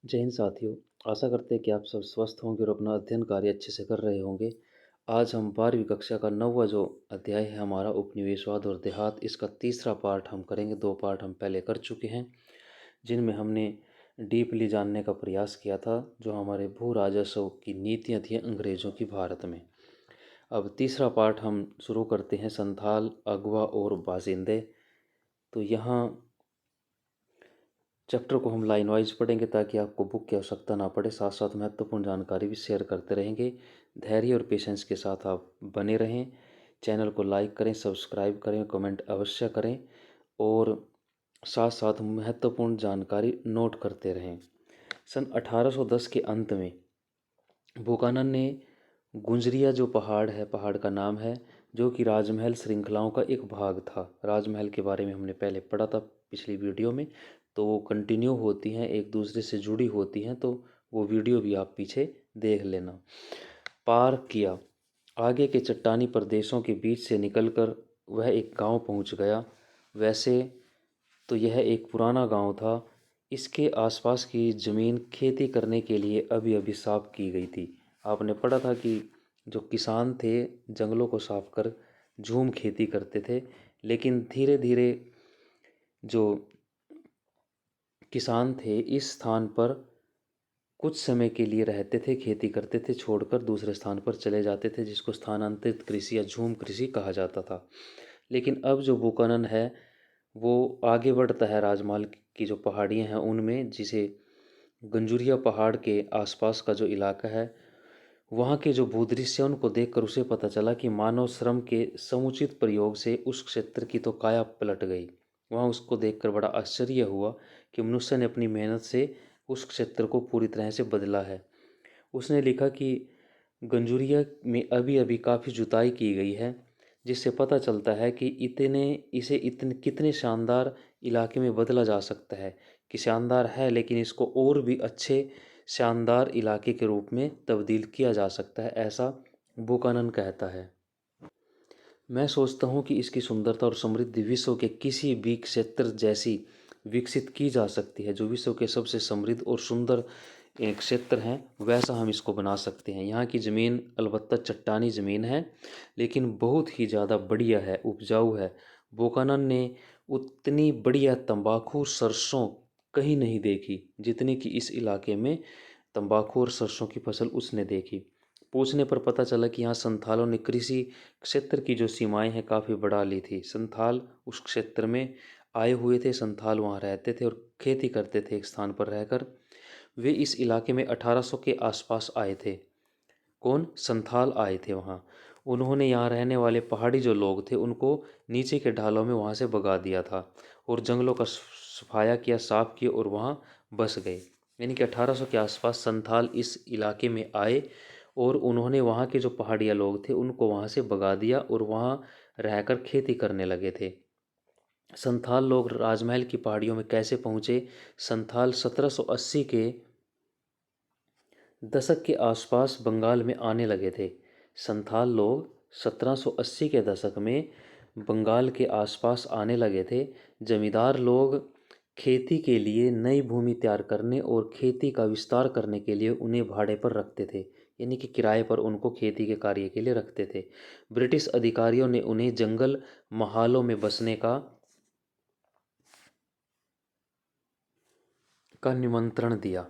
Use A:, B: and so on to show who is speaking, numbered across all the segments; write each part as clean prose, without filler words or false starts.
A: जय हिंद साथियों। आशा करते हैं कि आप सब स्वस्थ होंगे और अपना अध्ययन कार्य अच्छे से कर रहे होंगे। आज हम 12वीं कक्षा का 9वां जो अध्याय है हमारा उपनिवेशवाद और देहात, इसका तीसरा पार्ट हम करेंगे। 2 पार्ट हम पहले कर चुके हैं जिनमें हमने डीपली जानने का प्रयास किया था जो हमारे भू राजस्व की नीतियाँ थी अंग्रेज़ों की भारत में। अब तीसरा पार्ट हम शुरू करते हैं, संथाल, अगवा और बाशिंदे। तो यहाँ चैप्टर को हम लाइन वाइज पढ़ेंगे ताकि आपको बुक की आवश्यकता ना पड़े, साथ साथ महत्वपूर्ण जानकारी भी शेयर करते रहेंगे। धैर्य और पेशेंस के साथ आप बने रहें। चैनल को लाइक करें, सब्सक्राइब करें, कमेंट अवश्य करें और साथ साथ महत्वपूर्ण जानकारी नोट करते रहें। सन 1810 के अंत में बुकानन ने गुंजरिया जो पहाड़ है, पहाड़ का नाम है, जो कि राजमहल श्रृंखलाओं का एक भाग था। राजमहल के बारे में हमने पहले पढ़ा था पिछली वीडियो में, तो वो कंटिन्यू होती हैं, एक दूसरे से जुड़ी होती हैं, तो वो वीडियो भी आप पीछे देख लेना। पार किया, आगे के चट्टानी प्रदेशों के बीच से निकलकर वह एक गांव पहुंच गया। वैसे तो यह एक पुराना गांव था। इसके आसपास की ज़मीन खेती करने के लिए अभी अभी साफ की गई थी। आपने पढ़ा था कि जो किसान थे जंगलों को साफ कर झूम खेती करते थे, लेकिन धीरे धीरे जो किसान थे इस स्थान पर कुछ समय के लिए रहते थे, खेती करते थे, छोड़कर दूसरे स्थान पर चले जाते थे, जिसको स्थानांतरित कृषि या झूम कृषि कहा जाता था। लेकिन अब जो बुकानन है वो आगे बढ़ता है राजमहल की जो पहाड़ियाँ हैं उनमें, जिसे गंजुरिया पहाड़ के आसपास का जो इलाका है, वहाँ के जो भूदृश्य उनको देखकर उसे पता चला कि मानव श्रम के समुचित प्रयोग से उस क्षेत्र की तो काया पलट गई। वहाँ उसको देखकर बड़ा आश्चर्य हुआ कि मनुष्य ने अपनी मेहनत से उस क्षेत्र को पूरी तरह से बदला है। उसने लिखा कि गंजूरिया में अभी अभी काफ़ी जुताई की गई है, जिससे पता चलता है कि इतने कितने शानदार इलाके में बदला जा सकता है, कि शानदार है लेकिन इसको और भी अच्छे शानदार इलाके के रूप में तब्दील किया जा सकता है, ऐसा बुकानन कहता है। मैं सोचता हूँ कि इसकी सुंदरता और समृद्धि विश्व के किसी भी क्षेत्र जैसी विकसित की जा सकती है। जो विश्व के सबसे समृद्ध और सुंदर एक क्षेत्र हैं वैसा हम इसको बना सकते हैं। यहाँ की ज़मीन अलबत्ता चट्टानी ज़मीन है, लेकिन बहुत ही ज़्यादा बढ़िया है, उपजाऊ है। बुकानन ने उतनी बढ़िया तंबाकू सरसों कहीं नहीं देखी जितनी कि इस इलाके में तंबाकू और सरसों की फसल उसने देखी। पूछने पर पता चला कि यहाँ संथालों ने कृषि क्षेत्र की जो सीमाएं हैं काफ़ी बढ़ा ली थी। संथाल उस क्षेत्र में आए हुए थे, संथाल वहाँ रहते थे और खेती करते थे एक स्थान पर रहकर। वे इस इलाके में 1800 के आसपास आए थे। कौन? संथाल आए थे वहाँ। उन्होंने यहाँ रहने वाले पहाड़ी जो लोग थे उनको नीचे के ढालों में वहाँ से भगा दिया था और जंगलों का सफाया किया, साफ किया और वहाँ बस गए। यानी कि 1800 के आसपास संथाल इस इलाके में आए और उन्होंने वहाँ के जो पहाड़िया लोग थे उनको वहाँ से भगा दिया और वहाँ रहकर खेती करने लगे थे। संथाल लोग राजमहल की पहाड़ियों में कैसे पहुँचे? संथाल 1780 के दशक के आसपास बंगाल में आने लगे थे। संथाल लोग 1780 के दशक में बंगाल के आसपास आने लगे थे। जमींदार लोग खेती के लिए नई भूमि तैयार करने और खेती का विस्तार करने के लिए उन्हें भाड़े पर रखते थे, यानी कि किराए पर उनको खेती के कार्य के लिए रखते थे। ब्रिटिश अधिकारियों ने उन्हें जंगल महालों में बसने का निमंत्रण दिया।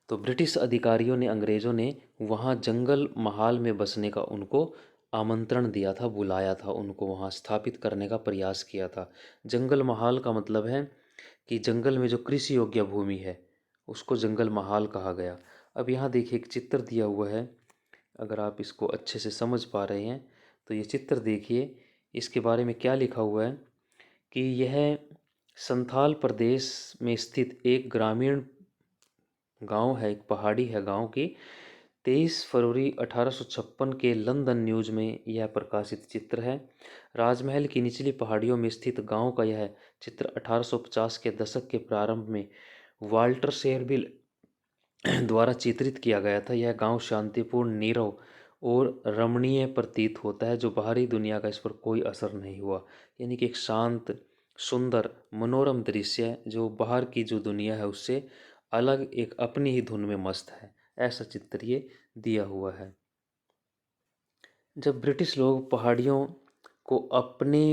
A: तो ब्रिटिश अधिकारियों ने, अंग्रेज़ों ने वहाँ जंगल महाल में बसने का उनको आमंत्रण दिया था, बुलाया था, उनको वहाँ स्थापित करने का प्रयास किया था। जंगल महाल का मतलब है कि जंगल में जो कृषि योग्य भूमि है उसको जंगल महाल कहा गया। अब यहाँ देखिए एक चित्र दिया हुआ है, अगर आप इसको अच्छे से समझ पा रहे हैं तो ये चित्र देखिए, इसके बारे में क्या लिखा हुआ है कि यह संथाल प्रदेश में स्थित एक ग्रामीण गांव है, एक पहाड़ी है गांव की। 23 फरवरी 1856 के लंदन न्यूज़ में यह प्रकाशित चित्र है। राजमहल की निचली पहाड़ियों में स्थित गांव का यह चित्र 1850 के दशक के प्रारंभ में वाल्टर शेरविल द्वारा चित्रित किया गया था। यह गांव शांतिपूर्ण, नीरव और रमणीय प्रतीत होता है, जो बाहरी दुनिया का इस पर कोई असर नहीं हुआ। यानी कि एक शांत, सुंदर, मनोरम दृश्य है जो बाहर की जो दुनिया है उससे अलग एक अपनी ही धुन में मस्त है। ऐसा चित्र ये दिया हुआ है। जब ब्रिटिश लोग पहाड़ियों को अपने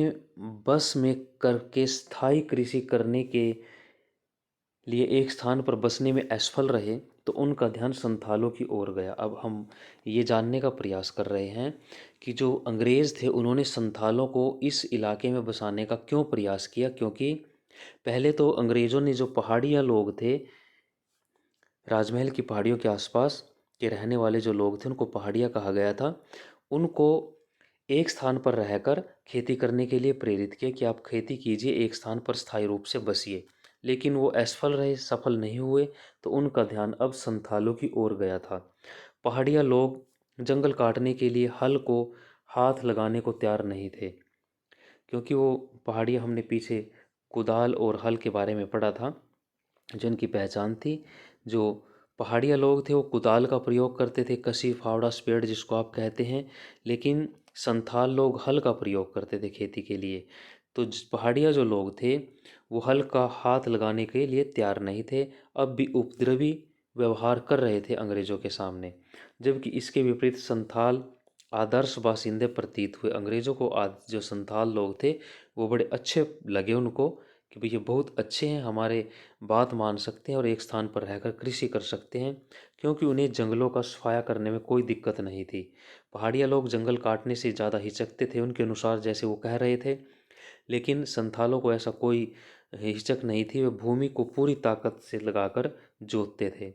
A: बस में करके स्थायी कृषि करने के लिए एक स्थान पर बसने में असफल रहे, तो उनका ध्यान संथालों की ओर गया। अब हम ये जानने का प्रयास कर रहे हैं कि जो अंग्रेज़ थे उन्होंने संथालों को इस इलाके में बसाने का क्यों प्रयास किया। क्योंकि पहले तो अंग्रेज़ों ने जो पहाड़िया लोग थे, राजमहल की पहाड़ियों के आसपास के रहने वाले जो लोग थे, उनको पहाड़िया कहा गया था। उनको एक स्थान पर रहकर खेती करने के लिए प्रेरित किया कि आप खेती कीजिए, एक स्थान पर स्थायी रूप से बसिए। लेकिन वो असफल रहे, सफल नहीं हुए, तो उनका ध्यान अब संथालों की ओर गया था। पहाड़िया लोग जंगल काटने के लिए हल को हाथ लगाने को तैयार नहीं थे, क्योंकि वो पहाड़िया, हमने पीछे कुदाल और हल के बारे में पढ़ा था, जो इनकी पहचान थी। जो पहाड़िया लोग थे वो कुदाल का प्रयोग करते थे, कसी फावड़ा स्पेड जिसको आप कहते हैं, लेकिन संथाल लोग हल का प्रयोग करते थे खेती के लिए। तो पहाड़िया जो लोग थे वो हल का हाथ लगाने के लिए तैयार नहीं थे, अब भी उपद्रवी व्यवहार कर रहे थे अंग्रेज़ों के सामने। जबकि इसके विपरीत संथाल आदर्श बासिंदे प्रतीत हुए। अंग्रेज़ों को जो संथाल लोग थे वो बड़े अच्छे लगे उनको, कि भाई ये बहुत अच्छे हैं, हमारे बात मान सकते हैं और एक स्थान पर रहकर कृषि कर सकते हैं, क्योंकि उन्हें जंगलों का सफाया करने में कोई दिक्कत नहीं थी। पहाड़िया लोग जंगल काटने से ज़्यादा हिचकते थे, उनके अनुसार जैसे वो कह रहे थे, लेकिन संथालों को ऐसा कोई हिचक नहीं थी। वे भूमि को पूरी ताकत से लगाकर जोतते थे।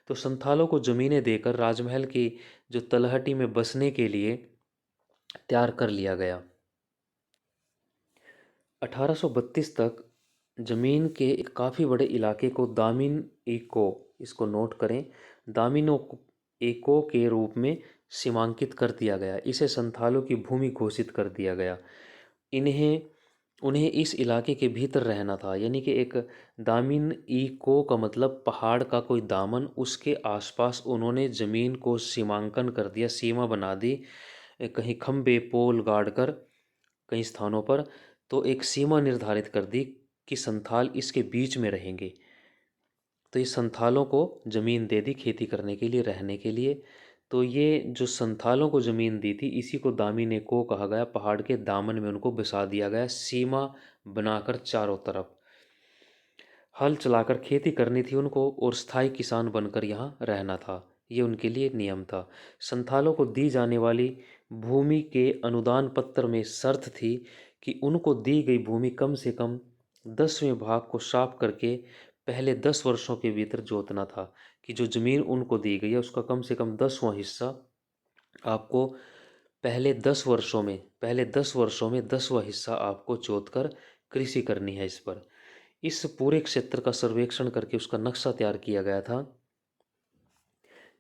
A: तो संथालों को ज़मीनें देकर राजमहल की जो तलहटी में बसने के लिए तैयार कर लिया गया। 1832 तक ज़मीन के एक काफ़ी बड़े इलाके को दामिन एको, इसको नोट करें, दामिनो एको के रूप में सीमांकित कर दिया गया। इसे संथालों की भूमि घोषित कर दिया गया। इन्हें उन्हें इस इलाके के भीतर रहना था, यानी कि एक दामिन ईको का मतलब पहाड़ का कोई दामन, उसके आसपास उन्होंने ज़मीन को सीमांकन कर दिया, सीमा बना दी, कहीं खम्बे पोल गाड़ कर कई स्थानों पर, तो एक सीमा निर्धारित कर दी कि संथाल इसके बीच में रहेंगे। तो ये संथालों को ज़मीन दे दी खेती करने के लिए, रहने के लिए। तो ये जो संथालों को ज़मीन दी थी, इसी को दामिन एको कहा गया। पहाड़ के दामन में उनको बसा दिया गया, सीमा बनाकर चारों तरफ। हल चलाकर खेती करनी थी उनको और स्थायी किसान बनकर यहाँ रहना था, ये उनके लिए नियम था। संथालों को दी जाने वाली भूमि के अनुदान पत्र में शर्त थी कि उनको दी गई भूमि कम से कम 10वें भाग को साफ करके पहले 10 वर्षों के भीतर जोतना था। कि जो ज़मीन उनको दी गई है उसका कम से कम 10वां हिस्सा आपको पहले 10 वर्षों में 10वां हिस्सा आपको जोत कर कृषि करनी है। इस पूरे क्षेत्र का सर्वेक्षण करके उसका नक्शा तैयार किया गया था।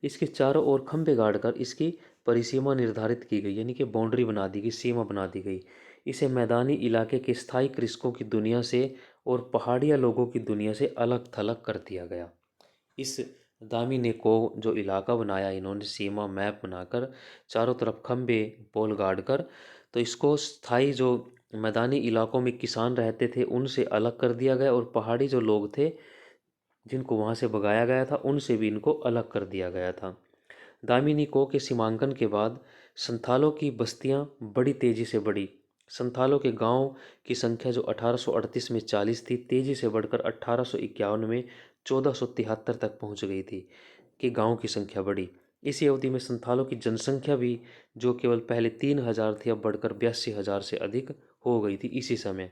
A: इसके चारों ओर खंभे गाड़कर इसकी परिसीमा निर्धारित की गई, यानी कि बाउंड्री बना दी गई, सीमा बना दी गई। इसे मैदानी इलाके के स्थायी कृषकों की दुनिया से और पहाड़िया लोगों की दुनिया से अलग थलग कर दिया गया। इस दामिने को जो इलाका बनाया इन्होंने, सीमा मैप बनाकर चारों तरफ खंभे पोल गाड़ कर, तो इसको स्थायी जो मैदानी इलाकों में किसान रहते थे उनसे अलग कर दिया गया, और पहाड़ी जो लोग थे जिनको वहाँ से भगाया गया था उनसे भी इनको अलग कर दिया गया था। दामिनी को के सीमांकन के बाद संथालों की बस्तियाँ बड़ी तेज़ी से बढ़ी। संथालों के गांव की संख्या जो 1838 में 40 थी, तेज़ी से बढ़कर 1851 में 1473 तक पहुंच गई थी, कि गांव की संख्या बढ़ी। इसी अवधि में संथालों की जनसंख्या भी, जो केवल पहले 3000 थी, अब बढ़कर 82,000 से अधिक हो गई थी इसी समय।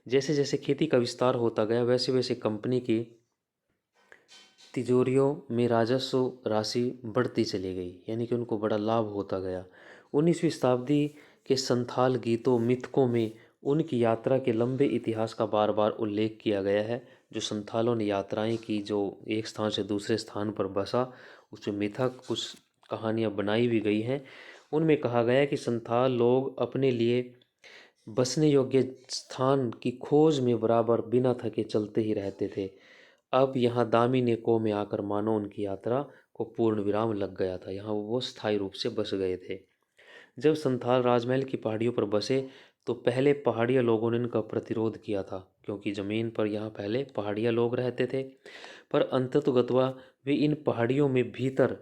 A: जैसे जैसे खेती का विस्तार होता गया, वैसे वैसे कंपनी की तिजोरियों में राजस्व राशि बढ़ती चली गई, यानी कि उनको बड़ा लाभ होता गया। 19वीं शताब्दी के संथाल गीतों मिथकों में उनकी यात्रा के लंबे इतिहास का बार बार उल्लेख किया गया है। जो संथालों ने यात्राएं की, जो एक स्थान से दूसरे स्थान पर बसा, उसमें मिथक कुछ कहानियाँ बनाई भी गई हैं। उनमें कहा गया है कि संथाल लोग अपने लिए बसने योग्य स्थान की खोज में बराबर बिना थके चलते ही रहते थे। अब यहाँ दामिनी को में आकर मानो उनकी यात्रा को पूर्ण विराम लग गया था, यहाँ वो स्थायी रूप से बस गए थे। जब संथाल राजमहल की पहाड़ियों पर बसे, तो पहले पहाड़िया लोगों ने इनका प्रतिरोध किया था, क्योंकि ज़मीन पर यहाँ पहले पहाड़िया लोग रहते थे, पर अंततोगत्वा वे इन पहाड़ियों में भीतर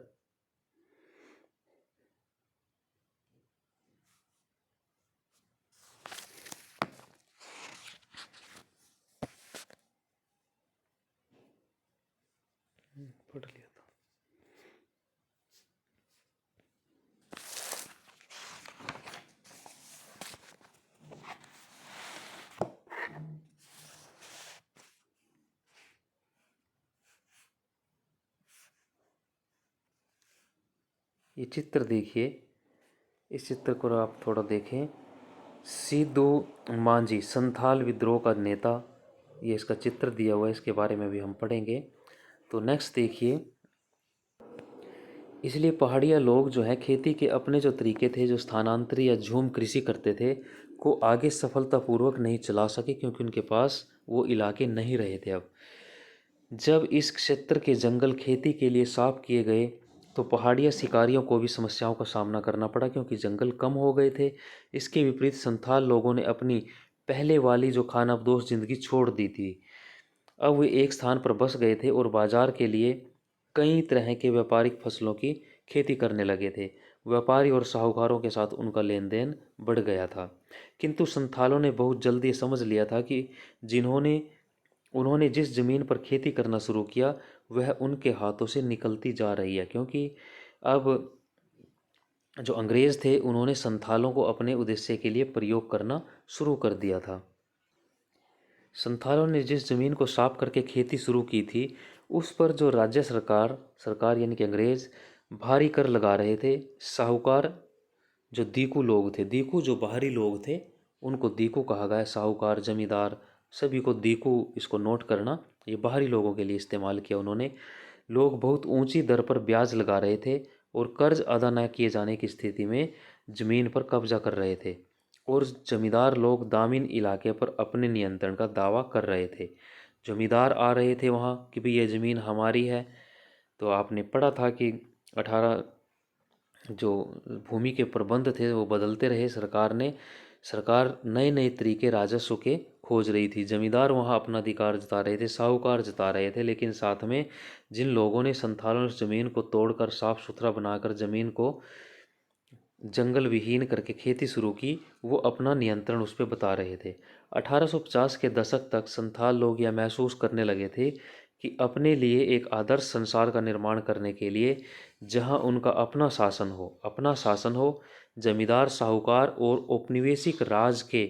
A: पढ़ लिया था। ये चित्र देखिए, इस चित्र को आप थोड़ा देखें। सिद्धू मांझी संथाल विद्रोह का नेता, ये इसका चित्र दिया हुआ है, इसके बारे में भी हम पढ़ेंगे। तो नेक्स्ट देखिए, इसलिए पहाड़िया लोग जो है खेती के अपने जो तरीके थे, जो स्थानांतरी या झूम कृषि करते थे, को आगे सफलतापूर्वक नहीं चला सके, क्योंकि उनके पास वो इलाके नहीं रहे थे। अब जब इस क्षेत्र के जंगल खेती के लिए साफ किए गए तो पहाड़िया शिकारियों को भी समस्याओं का सामना करना पड़ा, क्योंकि जंगल कम हो गए थे। इसके विपरीत संथाल लोगों ने अपनी पहले वाली जो खानाबदोश जिंदगी छोड़ दी थी। अब वे एक स्थान पर बस गए थे और बाजार के लिए कई तरह के व्यापारिक फसलों की खेती करने लगे थे। व्यापारी और साहूकारों के साथ उनका लेन देन बढ़ गया था, किंतु संथालों ने बहुत जल्दी समझ लिया था कि जिन्होंने उन्होंने जिस ज़मीन पर खेती करना शुरू किया वह उनके हाथों से निकलती जा रही है, क्योंकि अब जो अंग्रेज़ थे उन्होंने संथालों को अपने उद्देश्य के लिए प्रयोग करना शुरू कर दिया था। संथालों ने जिस ज़मीन को साफ करके खेती शुरू की थी उस पर जो राज्य सरकार सरकार यानी कि अंग्रेज़ भारी कर लगा रहे थे। साहूकार जो दीकू लोग थे, दीकू जो बाहरी लोग थे उनको दीकू कहा गया। साहूकार, जमींदार, सभी को दीकू, इसको नोट करना, ये बाहरी लोगों के लिए इस्तेमाल किया उन्होंने। लोग बहुत ऊंची दर पर ब्याज लगा रहे थे और कर्ज अदा न किए जाने की स्थिति में ज़मीन पर कब्जा कर रहे थे, और जमींदार लोग दामिन इलाके पर अपने नियंत्रण का दावा कर रहे थे। जमींदार आ रहे थे वहाँ कि भाई ये ज़मीन हमारी है। तो आपने पढ़ा था कि 18 जो भूमि के प्रबंध थे वो बदलते रहे। सरकार नए नए तरीके राजस्व के खोज रही थी। जमींदार वहाँ अपना अधिकार जता रहे थे, साहूकार जता रहे थे, लेकिन साथ में जिन लोगों ने संथालों ज़मीन को तोड़कर साफ सुथरा बनाकर ज़मीन को जंगल विहीन करके खेती शुरू की, वो अपना नियंत्रण उस पर बता रहे थे। 1850 के दशक तक संथाल लोग यह महसूस करने लगे थे कि अपने लिए एक आदर्श संसार का निर्माण करने के लिए जहां उनका अपना शासन हो, जमींदार, साहूकार और औपनिवेशिक राज के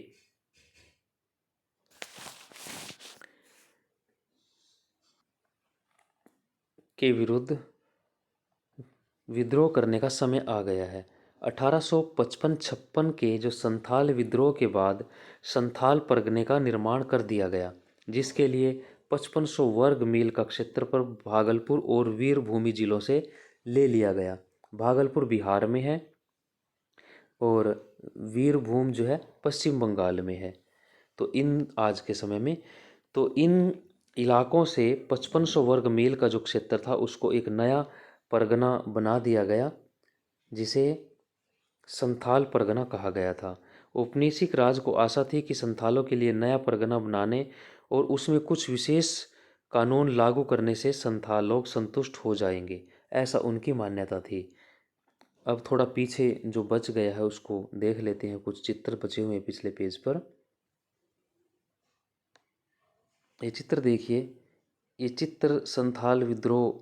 A: विरुद्ध विद्रोह करने का समय आ गया है। 1855-56 के जो संथाल विद्रोह के बाद संथाल परगने का निर्माण कर दिया गया, जिसके लिए 5500 वर्ग मील का क्षेत्रफल भागलपुर और वीरभूमि जिलों से ले लिया गया। भागलपुर बिहार में है और वीरभूम जो है पश्चिम बंगाल में है। तो इन आज के समय में तो इन इलाकों से 5500 वर्ग मील का जो क्षेत्र था उसको एक नया परगना बना दिया गया, जिसे संथाल परगना कहा गया था। औपनिवेशिक राज को आशा थी कि संथालों के लिए नया परगना बनाने और उसमें कुछ विशेष कानून लागू करने से संथाल लोग संतुष्ट हो जाएंगे, ऐसा उनकी मान्यता थी। अब थोड़ा पीछे जो बच गया है उसको देख लेते हैं। कुछ चित्र बचे हुए हैं पिछले पेज पर। ये चित्र देखिए, ये चित्र संथाल विद्रोह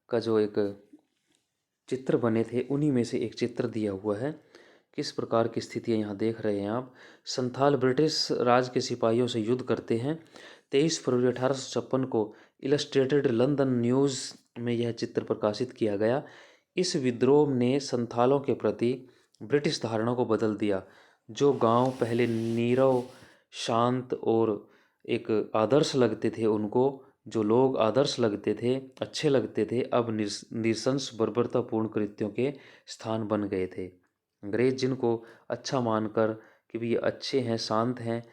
A: का जो एक चित्र बने थे उन्हीं में से एक चित्र दिया हुआ है। किस प्रकार की स्थितियाँ यहाँ देख रहे हैं आप। संथाल ब्रिटिश राज के सिपाहियों से युद्ध करते हैं। 23 फरवरी 1856 को इलस्ट्रेटेड लंदन न्यूज़ में यह चित्र प्रकाशित किया गया। इस विद्रोह ने संथालों के प्रति ब्रिटिश धारणा को बदल दिया। जो गांव पहले नीरव, शांत और एक आदर्श लगते थे, उनको जो लोग आदर्श लगते थे, अच्छे लगते थे, अब नृशंस बर्बरतापूर्ण कृत्यों के स्थान बन गए थे। अंग्रेज जिनको अच्छा मानकर कि भी ये अच्छे हैं, शांत हैं,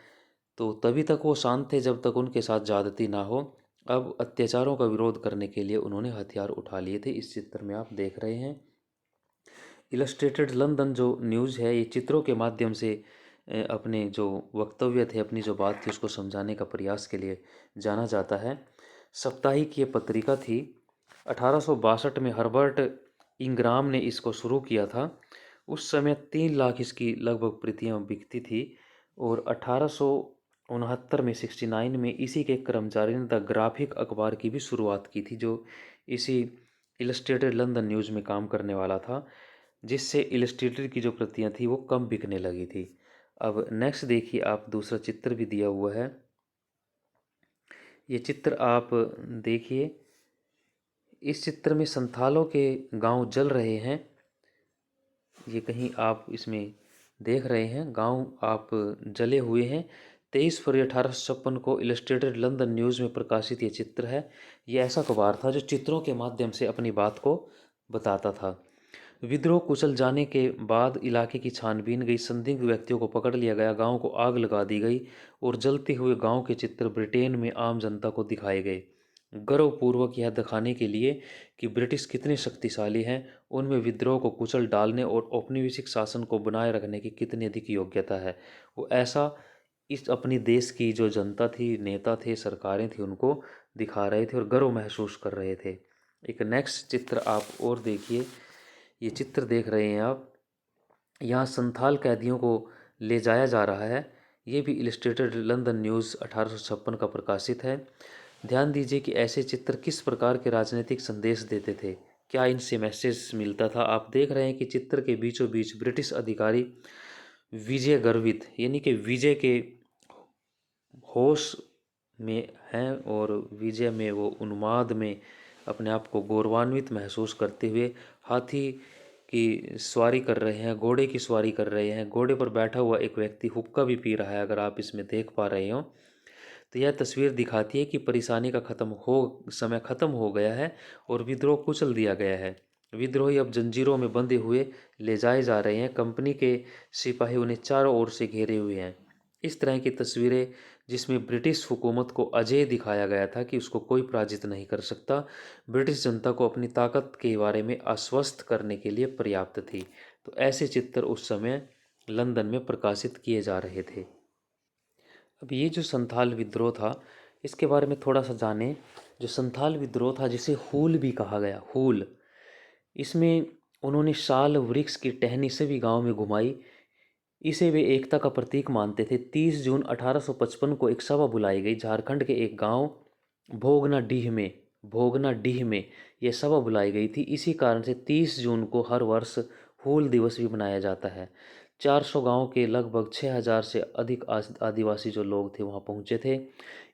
A: तो तभी तक वो शांत थे जब तक उनके साथ ज़्यादती ना हो। अब अत्याचारों का विरोध करने के लिए उन्होंने हथियार उठा लिए थे। इस चित्र में आप देख रहे हैं। इलस्ट्रेटेड लंदन जो न्यूज़ है, ये चित्रों के माध्यम से अपने जो वक्तव्य थे, अपनी जो बात थी उसको समझाने का प्रयास के लिए जाना जाता है। साप्ताहिक ये पत्रिका थी। 1862 में हर्बर्ट इंग्राम ने इसको शुरू किया था। उस समय 3 लाख इसकी लगभग प्रतियां बिकती थी और 1869 में 69 में इसी के कर्मचारी ने द ग्राफिक अखबार की भी शुरुआत की थी, जो इसी इलस्ट्रेटेड लंदन न्यूज़ में काम करने वाला था, जिससे इलस्ट्रेटेड की जो प्रतियां थी वो कम बिकने लगी थी। अब नेक्स्ट देखिए आप, दूसरा चित्र भी दिया हुआ है। ये चित्र आप देखिए। इस चित्र में संथालों के गांव जल रहे हैं। ये कहीं आप इसमें देख रहे हैं गांव आप जले हुए हैं। 23 फरवरी 1856 को इलस्ट्रेटेड लंदन न्यूज़ में प्रकाशित ये चित्र है। ये ऐसा अखबार था जो चित्रों के माध्यम से अपनी बात को बताता था। विद्रोह कुचल जाने के बाद इलाके की छानबीन गई, संदिग्ध व्यक्तियों को पकड़ लिया गया, गांव को आग लगा दी गई और जलते हुए गांव के चित्र ब्रिटेन में आम जनता को दिखाए गए। गर्वपूर्वक यह दिखाने के लिए कि ब्रिटिश कितने शक्तिशाली हैं, उनमें विद्रोह को कुचल डालने और औपनिवेशिक शासन को बनाए रखने की कितनी अधिक योग्यता है, वो ऐसा इस अपनी देश की जो जनता थी, नेता थे, सरकारें थी, उनको दिखा रहे थे और गर्व महसूस कर रहे थे। एक नेक्स्ट चित्र आप और देखिए। ये चित्र देख रहे हैं आप, यहाँ संथाल कैदियों को ले जाया जा रहा है। ये भी इलस्ट्रेटेड लंदन न्यूज़ 1856 का प्रकाशित है। ध्यान दीजिए कि ऐसे चित्र किस प्रकार के राजनीतिक संदेश देते थे, क्या इनसे मैसेज मिलता था। आप देख रहे हैं कि चित्र के बीचों बीच ब्रिटिश अधिकारी विजय गर्वित यानी कि विजय के होश में हैं और विजय में, वो उन्माद में अपने आप को गौरवान्वित महसूस करते हुए हाथी की सवारी कर रहे हैं, घोड़े की सवारी कर रहे हैं। घोड़े पर बैठा हुआ एक व्यक्ति हुक्का भी पी रहा है, अगर आप इसमें देख पा रहे हो। तो यह तस्वीर दिखाती है कि परेशानी का समय खत्म हो गया है और विद्रोह कुचल दिया गया है। विद्रोही अब जंजीरों में बंधे हुए ले जाए जा रहे हैं। कंपनी के सिपाही उन्हें चारों ओर से घेरे हुए हैं। इस तरह की तस्वीरें, जिसमें ब्रिटिश हुकूमत को अजेय दिखाया गया था कि उसको कोई पराजित नहीं कर सकता, ब्रिटिश जनता को अपनी ताकत के बारे में आश्वस्त करने के लिए पर्याप्त थी। तो ऐसे चित्र उस समय लंदन में प्रकाशित किए जा रहे थे। अब ये जो संथाल विद्रोह था, इसके बारे में थोड़ा सा जानें। जो संथाल विद्रोह था, जिसे हूल भी कहा गया, हूल, इसमें उन्होंने साल वृक्ष की टहनी सभी गांव में घुमाई। इसे वे एकता का प्रतीक मानते थे। 30 जून 1855 को एक सभा बुलाई गई झारखंड के एक गांव भोगनाडीह में यह सभा बुलाई गई थी। इसी कारण से 30 जून को हर वर्ष हूल दिवस भी मनाया जाता है। 400 गांव के लगभग 6000 से अधिक आदिवासी जो लोग थे वहां पहुंचे थे।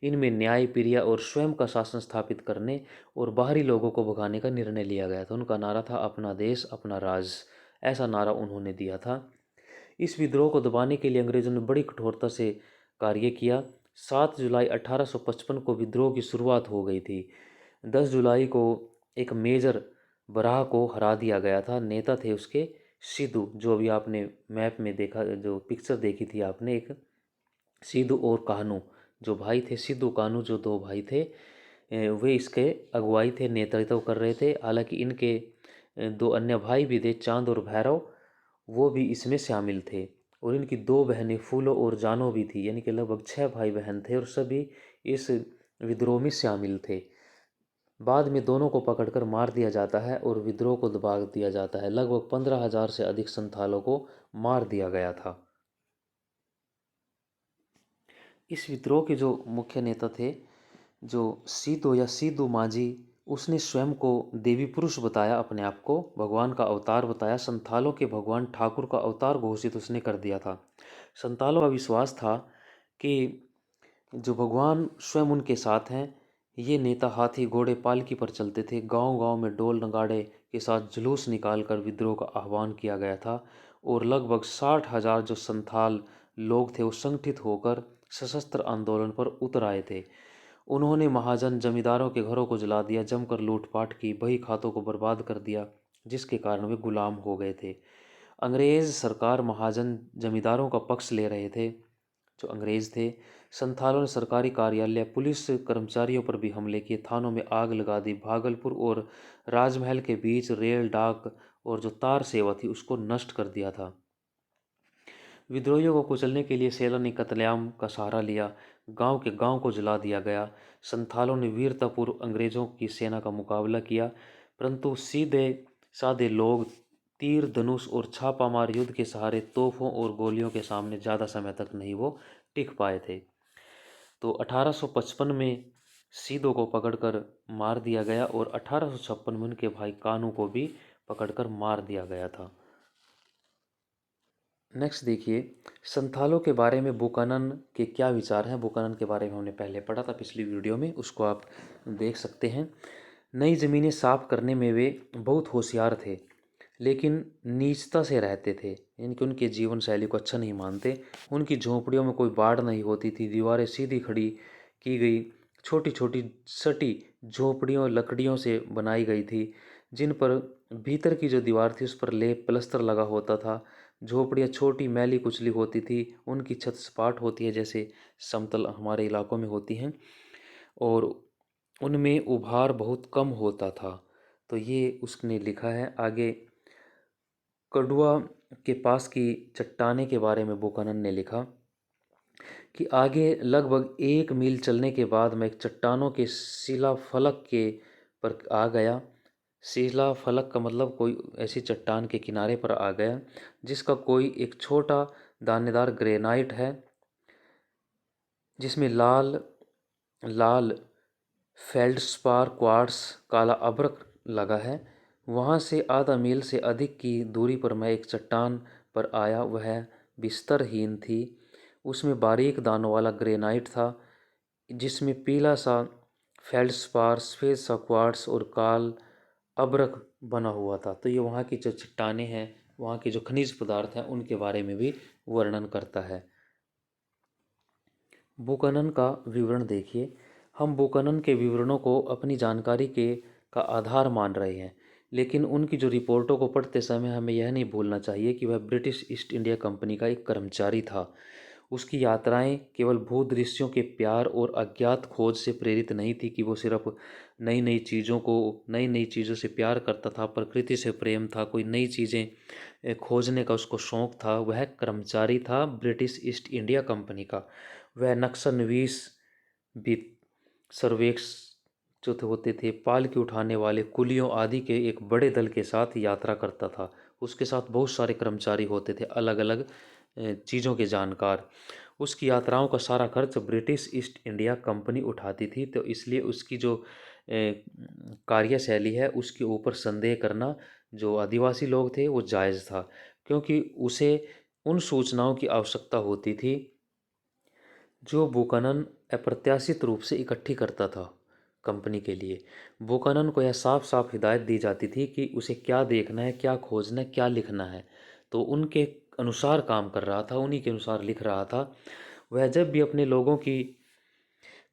A: इनमें न्याय, प्रिय और स्वयं का शासन स्थापित करने और बाहरी लोगों को भगाने का निर्णय लिया गया था। उनका नारा था अपना देश अपना राज, ऐसा नारा उन्होंने दिया था। इस विद्रोह को दबाने के लिए अंग्रेजों ने बड़ी कठोरता से कार्य किया। 7 जुलाई 1855 को विद्रोह की शुरुआत हो गई थी। 10 जुलाई को एक मेजर बराह को हरा दिया गया था। नेता थे उसके सिद्धू, जो अभी आपने मैप में देखा, जो पिक्चर देखी थी आपने, एक सिद्धू और कान्हू जो भाई थे, सिद्धू कान्हू जो दो भाई थे, वे इसके अगुवाई थे, नेतृत्व कर रहे थे। हालांकि इनके दो अन्य भाई भी थे, चांद और भैरव, वो भी इसमें शामिल थे। और इनकी दो बहनें फूलो और जानो भी थी, यानी कि लगभग 6 भाई बहन थे और सभी इस विद्रोह में शामिल थे। बाद में दोनों को पकड़कर मार दिया जाता है और विद्रोह को दबा दिया जाता है। लगभग 15,000 से अधिक संथालों को मार दिया गया था। इस विद्रोह के जो मुख्य नेता थे, जो सीतो या सीधू मांझी, उसने स्वयं को देवी पुरुष बताया, अपने आप को भगवान का अवतार बताया। संथालों के भगवान ठाकुर का अवतार घोषित उसने कर दिया था। संथालों का विश्वास था कि जो भगवान स्वयं उनके साथ हैं। ये नेता हाथी घोड़े पालकी पर चलते थे। गांव गांव में डोल नगाड़े के साथ जुलूस निकालकर विद्रोह का आह्वान किया गया था और लगभग 60,000 जो संथाल लोग थे वो संगठित होकर सशस्त्र आंदोलन पर उतर आए थे। उन्होंने महाजन जमींदारों के घरों को जला दिया, जमकर लूटपाट की, बही खातों को बर्बाद कर दिया, जिसके कारण वे गुलाम हो गए थे। अंग्रेज सरकार महाजन जमींदारों का पक्ष ले रहे थे, जो अंग्रेज थे। संथालों ने सरकारी कार्यालय, पुलिस कर्मचारियों पर भी हमले किए, थानों में आग लगा दी। भागलपुर और राजमहल के बीच रेल, डाक और जो तार सेवा थी उसको नष्ट कर दिया था। विद्रोहियों को कुचलने के लिए सेना ने कत्लेआम का सहारा लिया। गांव के गांव को जला दिया गया। संथालों ने वीरतापूर्व अंग्रेजों की सेना का मुकाबला किया, परंतु सीधे साधे लोग तीर धनुष और छापामार युद्ध के सहारे तोपों और गोलियों के सामने ज़्यादा समय तक नहीं वो टिक पाए थे। तो 1855 में सीधों को पकड़कर मार दिया गया और 1856 में उनके भाई कानू को भी पकड़कर मार दिया गया था। नेक्स्ट देखिए, संथालों के बारे में बुकानन के क्या विचार हैं। बुकानन के बारे में हमने पहले पढ़ा था पिछली वीडियो में, उसको आप देख सकते हैं। नई ज़मीनें साफ करने में वे बहुत होशियार थे, लेकिन नीचता से रहते थे, यानी कि उनके जीवन शैली को अच्छा नहीं मानते। उनकी झोंपड़ियों में कोई बाड़ नहीं होती थी, दीवारें सीधी खड़ी की गई, छोटी छोटी सटी झोंपड़ियों लकड़ियों से बनाई गई थी, जिन पर भीतर की जो दीवार थी उस पर लेप प्लस्तर लगा होता था। झोपड़ियाँ छोटी मैली कुचली होती थी, उनकी छत सपाट होती है जैसे समतल हमारे इलाकों में होती हैं, और उनमें उभार बहुत कम होता था। तो ये उसने लिखा है। आगे कड़ुआ के पास की चट्टाने के बारे में बुकानन ने लिखा कि आगे लगभग 1 मील चलने के बाद मैं एक चट्टानों के शिलाफलक के पर आ गया। शिलाफलक का मतलब कोई ऐसी चट्टान के किनारे पर आ गया जिसका कोई एक छोटा दानेदार ग्रेनाइट है, जिसमें लाल लाल फेल्डस्पार क्वार्ट्स काला अभ्रक लगा है। वहाँ से आधा मील से अधिक की दूरी पर मैं एक चट्टान पर आया। वह बिस्तरहीन थी, उसमें बारीक दानों वाला ग्रेनाइट था, जिसमें पीला सा फेल्डस्पार, सफ़ेद सा क्वार्ट्स और काल अभ्रक बना हुआ था। तो ये वहाँ की जो चट्टानें हैं, वहाँ के जो खनिज पदार्थ हैं, उनके बारे में भी वर्णन करता है। बुकानन का विवरण देखिए। हम बुकानन के विवरणों को अपनी जानकारी के का आधार मान रहे हैं, लेकिन उनकी जो रिपोर्टों को पढ़ते समय हमें यह नहीं भूलना चाहिए कि वह ब्रिटिश ईस्ट इंडिया कंपनी का एक कर्मचारी था। उसकी यात्राएं केवल भूदृश्यों के प्यार और अज्ञात खोज से प्रेरित नहीं थी कि वो सिर्फ नई नई चीज़ों से प्यार करता था, प्रकृति से प्रेम था, कोई नई चीज़ें खोजने का उसको शौक़ था। वह कर्मचारी था ब्रिटिश ईस्ट इंडिया कंपनी का। वह नक्शनवीस भी सर्वेक्स जो होते थे, पालकी उठाने वाले कुलियों आदि के एक बड़े दल के साथ यात्रा करता था। उसके साथ बहुत सारे कर्मचारी होते थे, अलग अलग चीज़ों के जानकार। उसकी यात्राओं का सारा खर्च ब्रिटिश ईस्ट इंडिया कंपनी उठाती थी। तो इसलिए उसकी जो कार्यशैली है उसके ऊपर संदेह करना जो आदिवासी लोग थे वो जायज़ था, क्योंकि उसे उन सूचनाओं की आवश्यकता होती थी जो बुकानन अप्रत्याशित रूप से इकट्ठी करता था कंपनी के लिए। बुकानन को यह साफ साफ हिदायत दी जाती थी कि उसे क्या देखना है, क्या खोजना है, क्या लिखना है। तो उनके अनुसार काम कर रहा था, उन्हीं के अनुसार लिख रहा था। वह जब भी अपने लोगों की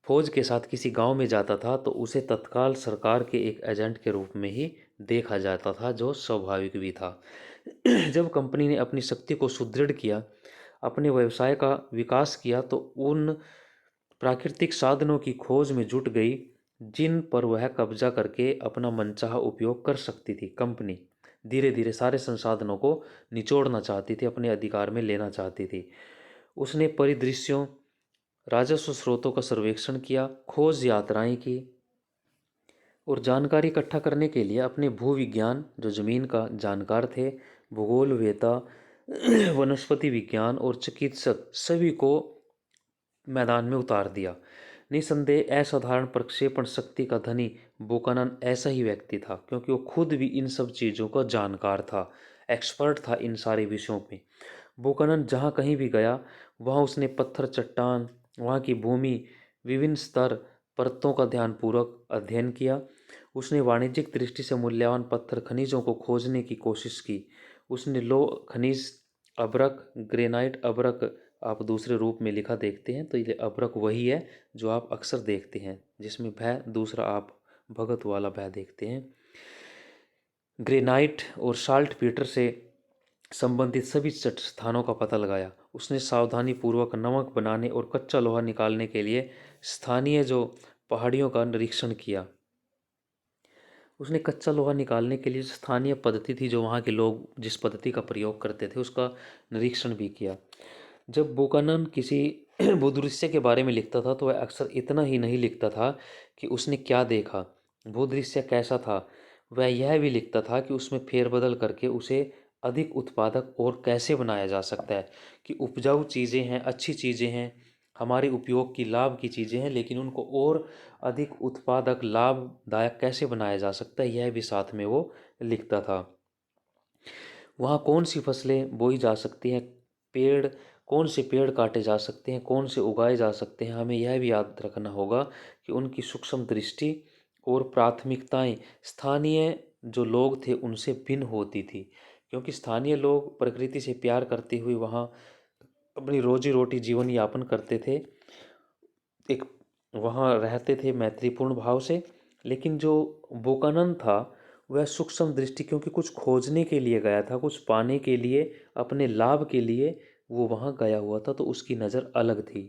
A: फौज के साथ किसी गांव में जाता था तो उसे तत्काल सरकार के एक एजेंट के रूप में ही देखा जाता था, जो स्वाभाविक भी था। जब कंपनी ने अपनी शक्ति को सुदृढ़ किया, अपने व्यवसाय का विकास किया, तो उन प्राकृतिक साधनों की खोज में जुट गई जिन पर वह कब्जा करके अपना मनचाहा उपयोग कर सकती थी। कंपनी धीरे धीरे सारे संसाधनों को निचोड़ना चाहती थी, अपने अधिकार में लेना चाहती थी। उसने परिदृश्यों, राजस्व स्रोतों का सर्वेक्षण किया, खोज यात्राएं की और जानकारी इकट्ठा करने के लिए अपने भूविज्ञान, जो जमीन का जानकार थे, भूगोल वेता, वनस्पति विज्ञान और चिकित्सक सभी को मैदान में उतार दिया। निसंदेह असाधारण प्रक्षेपण शक्ति का धनी बुकानन ऐसा ही व्यक्ति था, क्योंकि वो खुद भी इन सब चीज़ों का जानकार था, एक्सपर्ट था इन सारे विषयों में। बुकानन जहाँ कहीं भी गया वहाँ उसने पत्थर, चट्टान, वहाँ की भूमि, विभिन्न स्तर परतों का ध्यानपूर्वक अध्ययन किया। उसने वाणिज्यिक दृष्टि से मूल्यवान पत्थर खनिजों को खोजने की कोशिश की। उसने लो खनिज अभ्रक, ग्रेनाइट अभ्रक आप दूसरे रूप में लिखा देखते हैं, तो ये अभ्रक वही है जो आप अक्सर देखते हैं, जिसमें भय दूसरा आप भगत वाला भय देखते हैं। ग्रेनाइट और साल्ट पीटर से संबंधित सभी स्थानों का पता लगाया। उसने सावधानी पूर्वक नमक बनाने और कच्चा लोहा निकालने के लिए स्थानीय जो पहाड़ियों का निरीक्षण किया। उसने कच्चा लोहा निकालने के लिए स्थानीय पद्धति थी जो वहाँ के लोग जिस पद्धति का प्रयोग करते थे उसका निरीक्षण भी किया। जब बुकानन किसी भूदृश्य के बारे में लिखता था तो वह अक्सर इतना ही नहीं लिखता था कि उसने क्या देखा, भूदृश्य कैसा था, वह यह भी लिखता था कि उसमें फेरबदल करके उसे अधिक उत्पादक और कैसे बनाया जा सकता है, कि उपजाऊ चीज़ें हैं, अच्छी चीज़ें हैं, हमारे उपयोग की लाभ की चीज़ें हैं, लेकिन उनको और अधिक उत्पादक लाभदायक कैसे बनाया जा सकता है यह भी साथ में वो लिखता था। वहाँ कौन सी फसलें बोई जा सकती हैं, पेड़ कौन से पेड़ काटे जा सकते हैं, कौन से उगाए जा सकते हैं, हमें यह भी याद रखना होगा कि उनकी सूक्ष्म दृष्टि और प्राथमिकताएं स्थानीय जो लोग थे उनसे भिन्न होती थी, क्योंकि स्थानीय लोग प्रकृति से प्यार करते हुए वहाँ अपनी रोजी रोटी जीवन यापन करते थे, एक वहाँ रहते थे मैत्रीपूर्ण भाव से। लेकिन जो बुकानन था वह सूक्ष्म दृष्टि, क्योंकि कुछ खोजने के लिए गया था, कुछ पाने के लिए, अपने लाभ के लिए वो वहाँ गया हुआ था, तो उसकी नज़र अलग थी।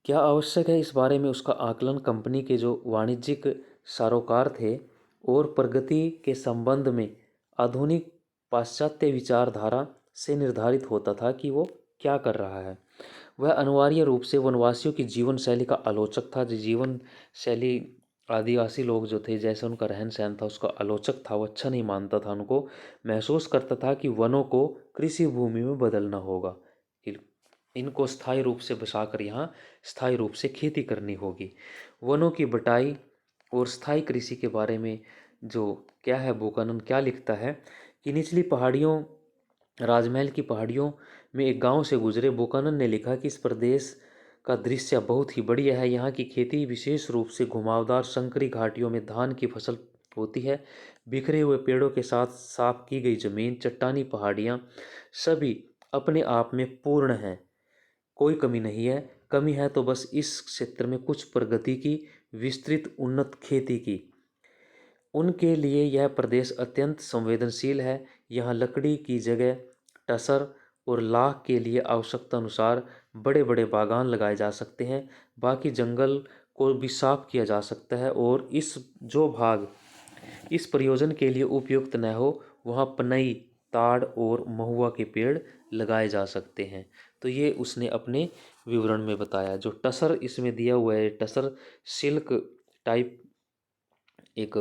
A: क्या आवश्यक है इस बारे में उसका आकलन कंपनी के जो वाणिज्यिक सरोकार थे और प्रगति के संबंध में आधुनिक पाश्चात्य विचारधारा से निर्धारित होता था कि वो क्या कर रहा है। वह अनिवार्य रूप से वनवासियों की जीवन शैली का आलोचक था। जो जीवन शैली आदिवासी लोग जो थे, जैसे उनका रहन सहन था, उसका आलोचक था। वो अच्छा नहीं मानता था उनको, महसूस करता था कि वनों को कृषि भूमि में बदलना होगा, इनको स्थायी रूप से बसाकर यहाँ स्थायी रूप से खेती करनी होगी। वनों की बटाई और स्थायी कृषि के बारे में जो क्या है, बुकानन क्या लिखता है कि निचली पहाड़ियों, राजमहल की पहाड़ियों में एक गांव से गुजरे बुकानन ने लिखा कि इस प्रदेश का दृश्य बहुत ही बढ़िया है। यहाँ की खेती विशेष रूप से घुमावदार संकरी घाटियों में धान की फसल होती है। बिखरे हुए पेड़ों के साथ साफ की गई जमीन, चट्टानी पहाड़ियाँ सभी अपने आप में पूर्ण हैं, कोई कमी नहीं है। कमी है तो बस इस क्षेत्र में कुछ प्रगति की, विस्तृत उन्नत खेती की। उनके लिए यह प्रदेश अत्यंत संवेदनशील है। यहाँ लकड़ी की जगह टसर और लाख के लिए आवश्यकता अनुसार बड़े बड़े बागान लगाए जा सकते हैं। बाकी जंगल को भी साफ किया जा सकता है और इस जो भाग इस प्रयोजन के लिए उपयुक्त न हो वहाँ पनई, ताड़ और महुआ के पेड़ लगाए जा सकते हैं। तो ये उसने अपने विवरण में बताया। जो टसर इसमें दिया हुआ है, टसर सिल्क टाइप एक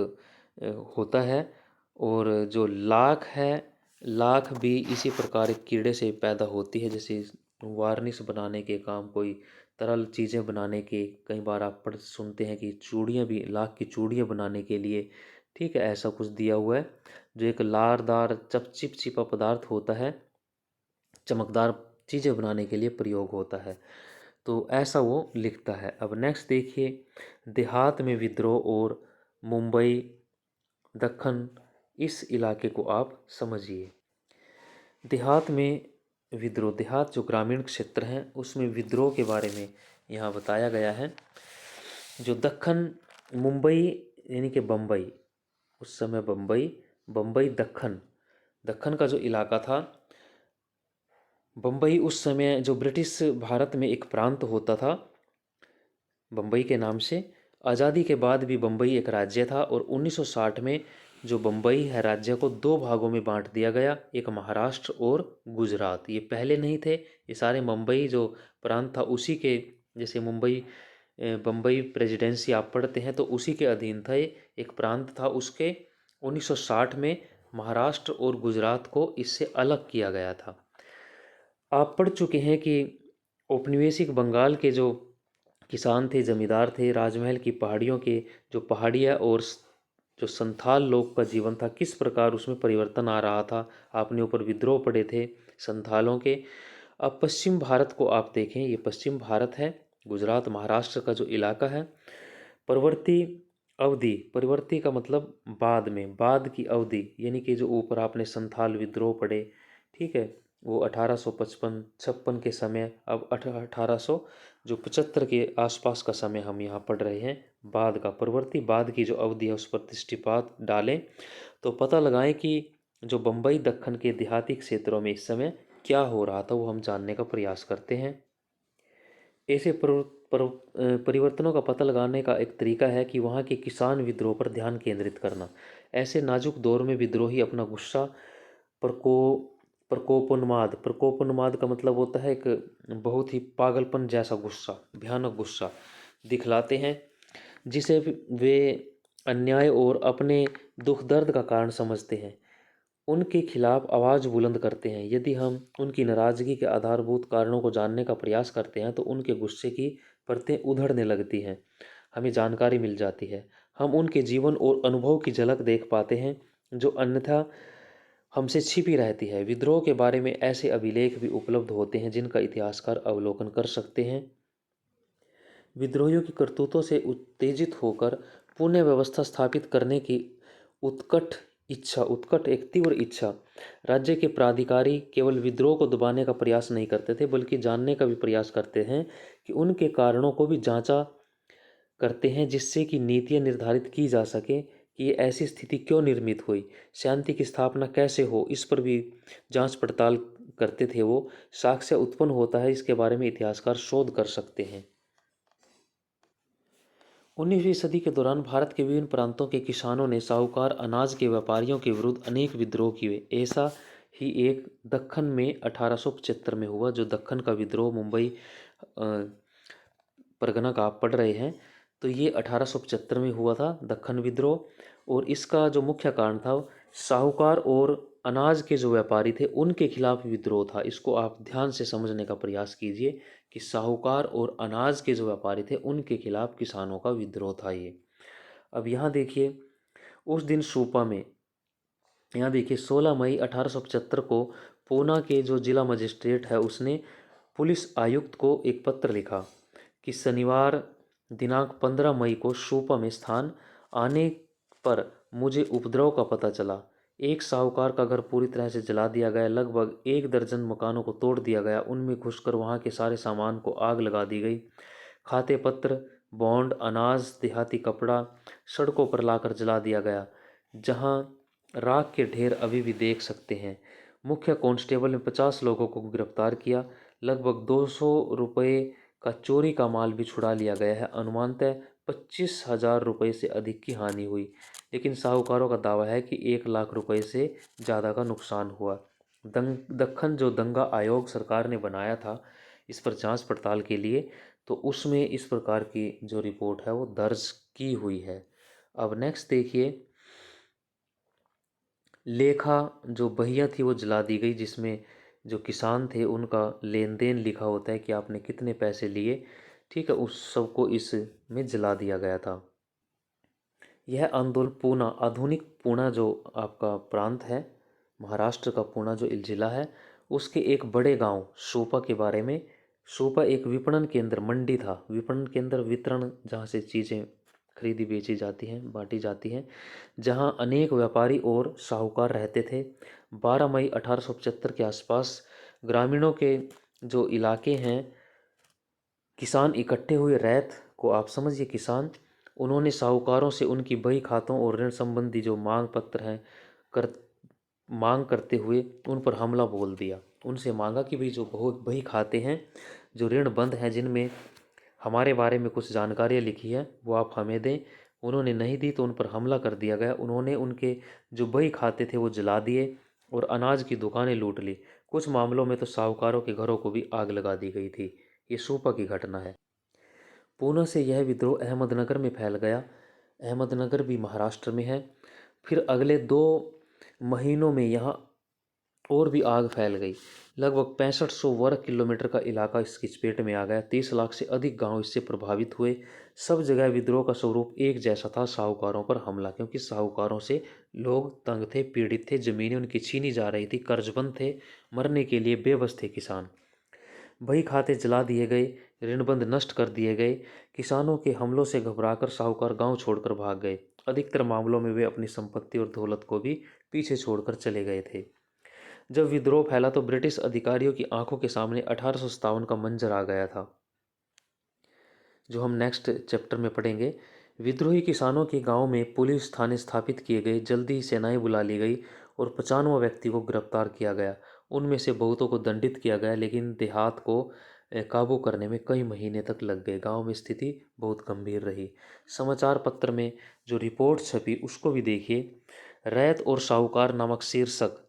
A: होता है। और जो लाख है, लाख भी इसी प्रकार एक कीड़े से पैदा होती है। जैसे वार्निश बनाने के काम, कोई तरल चीज़ें बनाने के, कई बार आप पढ़ सुनते हैं कि चूड़ियाँ भी, लाख की चूड़ियाँ बनाने के लिए, ठीक है, ऐसा कुछ दिया हुआ है। जो एक लारदार चिपचिपा पदार्थ होता है, चमकदार चीज़ें बनाने के लिए प्रयोग होता है। तो ऐसा वो लिखता है। अब नेक्स्ट देखिए, देहात में विद्रोह और मुंबई, दक्खन, इस इलाके को आप समझिए। देहात में विद्रोह, देहात जो ग्रामीण क्षेत्र हैं उसमें विद्रोह के बारे में यहाँ बताया गया है। जो दक्खन, मुंबई यानी कि बम्बई, उस समय बम्बई, बम्बई दक्खन, दक्खन का जो इलाका था, बम्बई उस समय जो ब्रिटिश भारत में एक प्रांत होता था बम्बई के नाम से। आज़ादी के बाद भी बम्बई एक राज्य था और 1960 में जो बम्बई है राज्य को दो भागों में बांट दिया गया, एक महाराष्ट्र और गुजरात। ये पहले नहीं थे, ये सारे मुंबई जो प्रांत था उसी के, जैसे मुंबई बम्बई प्रेसिडेंसी आप पढ़ते हैं तो उसी के अधीन था। ये एक प्रांत था, उसके 1960 में महाराष्ट्र और गुजरात को इससे अलग किया गया था। आप पढ़ चुके हैं कि औपनिवेशिक बंगाल के जो किसान थे, जमींदार थे, राजमहल की पहाड़ियों के जो पहाड़िया और जो संथाल लोग का जीवन था, किस प्रकार उसमें परिवर्तन आ रहा था। आपने ऊपर विद्रोह पढ़े थे संथालों के। अब पश्चिम भारत को आप देखें, ये पश्चिम भारत है, गुजरात महाराष्ट्र का जो इलाका है। परवर्ती अवधि, परिवर्ती का मतलब बाद में, बाद की अवधि, यानी कि जो ऊपर आपने संथाल विद्रोह पढ़े, ठीक है, वो 1855-56 के समय, अब 1875 के आसपास का समय हम यहाँ पढ़ रहे हैं। बाद का, परवर्ती बाद की जो अवधि है उस पर दृष्टिपात डालें तो पता लगाएं कि जो बम्बई दक्खन के देहाती क्षेत्रों में इस समय क्या हो रहा था वो हम जानने का प्रयास करते हैं। ऐसे परिवर्तनों का पता लगाने का एक तरीका है कि वहाँ के किसान विद्रोह पर ध्यान केंद्रित करना। ऐसे नाजुक दौर में विद्रोही अपना गुस्सा प्रको प्रकोपोन्माद प्रकोपोन्माद का मतलब होता है एक बहुत ही पागलपन जैसा गुस्सा, भयानक गुस्सा दिखलाते हैं, जिसे वे अन्याय और अपने दुख दर्द का कारण समझते हैं। उनके खिलाफ आवाज़ बुलंद करते हैं। यदि हम उनकी नाराज़गी के आधारभूत कारणों को जानने का प्रयास करते हैं तो उनके गुस्से की परतें उधड़ने लगती हैं, हमें जानकारी मिल जाती है। हम उनके जीवन और अनुभव की झलक देख पाते हैं जो अन्यथा हमसे छिपी रहती है। विद्रोह के बारे में ऐसे अभिलेख भी उपलब्ध होते हैं जिनका इतिहासकार अवलोकन कर सकते हैं। विद्रोहियों की करतूतों से उत्तेजित होकर पुनः व्यवस्था स्थापित करने की उत्कट एक तीव्र इच्छा। राज्य के प्राधिकारी केवल विद्रोह को दबाने का प्रयास नहीं करते थे बल्कि जानने का भी प्रयास करते हैं कि उनके कारणों को भी जांचा करते हैं, जिससे कि नीतियाँ निर्धारित की जा सके कि ये ऐसी स्थिति क्यों निर्मित हुई, शांति की स्थापना कैसे हो, इस पर भी जांच पड़ताल करते थे। वो साक्ष्य उत्पन्न होता है, इसके बारे में इतिहासकार शोध कर सकते हैं। 19वीं सदी के दौरान भारत के विभिन्न प्रांतों के किसानों ने साहूकार अनाज के व्यापारियों के विरुद्ध अनेक विद्रोह किए। ऐसा ही एक दक्कन में 1875 में हुआ। जो दक्कन का विद्रोह मुंबई परगना का आप पढ़ रहे हैं, तो ये 1875 में हुआ था दक्कन विद्रोह। और इसका जो मुख्य कारण था साहूकार और अनाज के जो व्यापारी थे उनके खिलाफ विद्रोह था। इसको आप ध्यान से समझने का प्रयास कीजिए कि साहूकार और अनाज के जो व्यापारी थे उनके खिलाफ किसानों का विद्रोह था ये। अब यहाँ देखिए, उस दिन सूपा में, यहाँ देखिए 16 मई 1875 को पूना के जो जिला मजिस्ट्रेट है उसने पुलिस आयुक्त को एक पत्र लिखा कि शनिवार दिनांक 15 मई को सूपा में स्थान आने पर मुझे उपद्रव का पता चला। एक साहूकार का घर पूरी तरह से जला दिया गया, लगभग 1 दर्जन मकानों को तोड़ दिया गया, उनमें घुसकर वहाँ के सारे सामान को आग लगा दी गई। खाते पत्र, बॉन्ड, अनाज, देहाती कपड़ा सड़कों पर लाकर जला दिया गया, जहाँ राख के ढेर अभी भी देख सकते हैं। मुख्य कांस्टेबल ने 50 लोगों को गिरफ्तार किया। लगभग 200 रुपये का चोरी का माल भी छुड़ा लिया गया है। अनुमानतः 25,000 रुपये से अधिक की हानि हुई, लेकिन साहूकारों का दावा है कि 1 लाख रुपये से ज़्यादा का नुकसान हुआ। दक्कन जो दंगा आयोग सरकार ने बनाया था इस पर जांच पड़ताल के लिए, तो उसमें इस प्रकार की जो रिपोर्ट है वो दर्ज की हुई है। अब नेक्स्ट देखिए, लेखा जो बहिया थी वो जला दी गई, जिसमें जो किसान थे उनका लेन देन लिखा होता है कि आपने कितने पैसे लिए, ठीक है, उस सब को इसमें जला दिया गया था। यह आंदोलन पूना, आधुनिक पूना जो आपका प्रांत है, महाराष्ट्र का पूना जो जिला है, उसके एक बड़े गांव सोपा के बारे में। सोपा एक विपणन केंद्र, मंडी था, विपणन केंद्र, वितरण जहाँ से चीज़ें खरीदी बेची जाती हैं, बांटी जाती हैं, जहाँ अनेक व्यापारी और साहूकार रहते थे। 12 मई 1875 के आसपास ग्रामीणों के जो इलाके हैं, किसान इकट्ठे हुए। रैत को आप समझिए किसान, उन्होंने साहूकारों से उनकी बही खातों और ऋण संबंधी जो मांग पत्र हैं कर मांग करते हुए उन पर हमला बोल दिया। उनसे मांगा कि भाई जो बहुत बही खाते हैं, जो ऋण बंद हैं, जिनमें हमारे बारे में कुछ जानकारियाँ लिखी है, वो आप हमें दें। उन्होंने नहीं दी तो उन पर हमला कर दिया गया। उन्होंने उनके जो बही खाते थे वो जला दिए और अनाज की दुकानें लूट ली। कुछ मामलों में तो साहूकारों के घरों को भी आग लगा दी गई थी। ये सूपा की घटना है। पूना से यह विद्रोह अहमदनगर में फैल गया। अहमदनगर भी महाराष्ट्र में है। फिर अगले 2 महीनों में यहाँ और भी आग फैल गई। लगभग 6500 वर्ग किलोमीटर का इलाका इसकी चपेट में आ गया। 30 लाख से अधिक गांव इससे प्रभावित हुए। सब जगह विद्रोह का स्वरूप एक जैसा था, साहूकारों पर हमला, क्योंकि साहूकारों से लोग तंग थे, पीड़ित थे, जमीनें उनकी छीनी जा रही थी, कर्जबंद थे, मरने के लिए बेबस थे किसान। बही खाते जला दिए गए, ऋणबंध नष्ट कर दिए गए। किसानों के हमलों से घबराकर साहूकार गांव छोड़कर भाग गए। अधिकतर मामलों में वे अपनी संपत्ति और दौलत को भी पीछे छोड़कर चले गए थे। जब विद्रोह फैला तो ब्रिटिश अधिकारियों की आंखों के सामने 1857 का मंजर आ गया था, जो हम नेक्स्ट चैप्टर में पढ़ेंगे। विद्रोही किसानों के गांव में पुलिस थाने स्थापित किए गए। जल्दी ही सेनाएं बुला ली गई और 95 व्यक्ति को गिरफ्तार किया गया। उनमें से बहुतों को दंडित किया गया, लेकिन देहात को काबू करने में कई महीने तक लग गए। गांव में स्थिति बहुत गंभीर रही। समाचार पत्र में जो रिपोर्ट छपी उसको भी देखिए। रैत और साहूकार नामक शीर्षक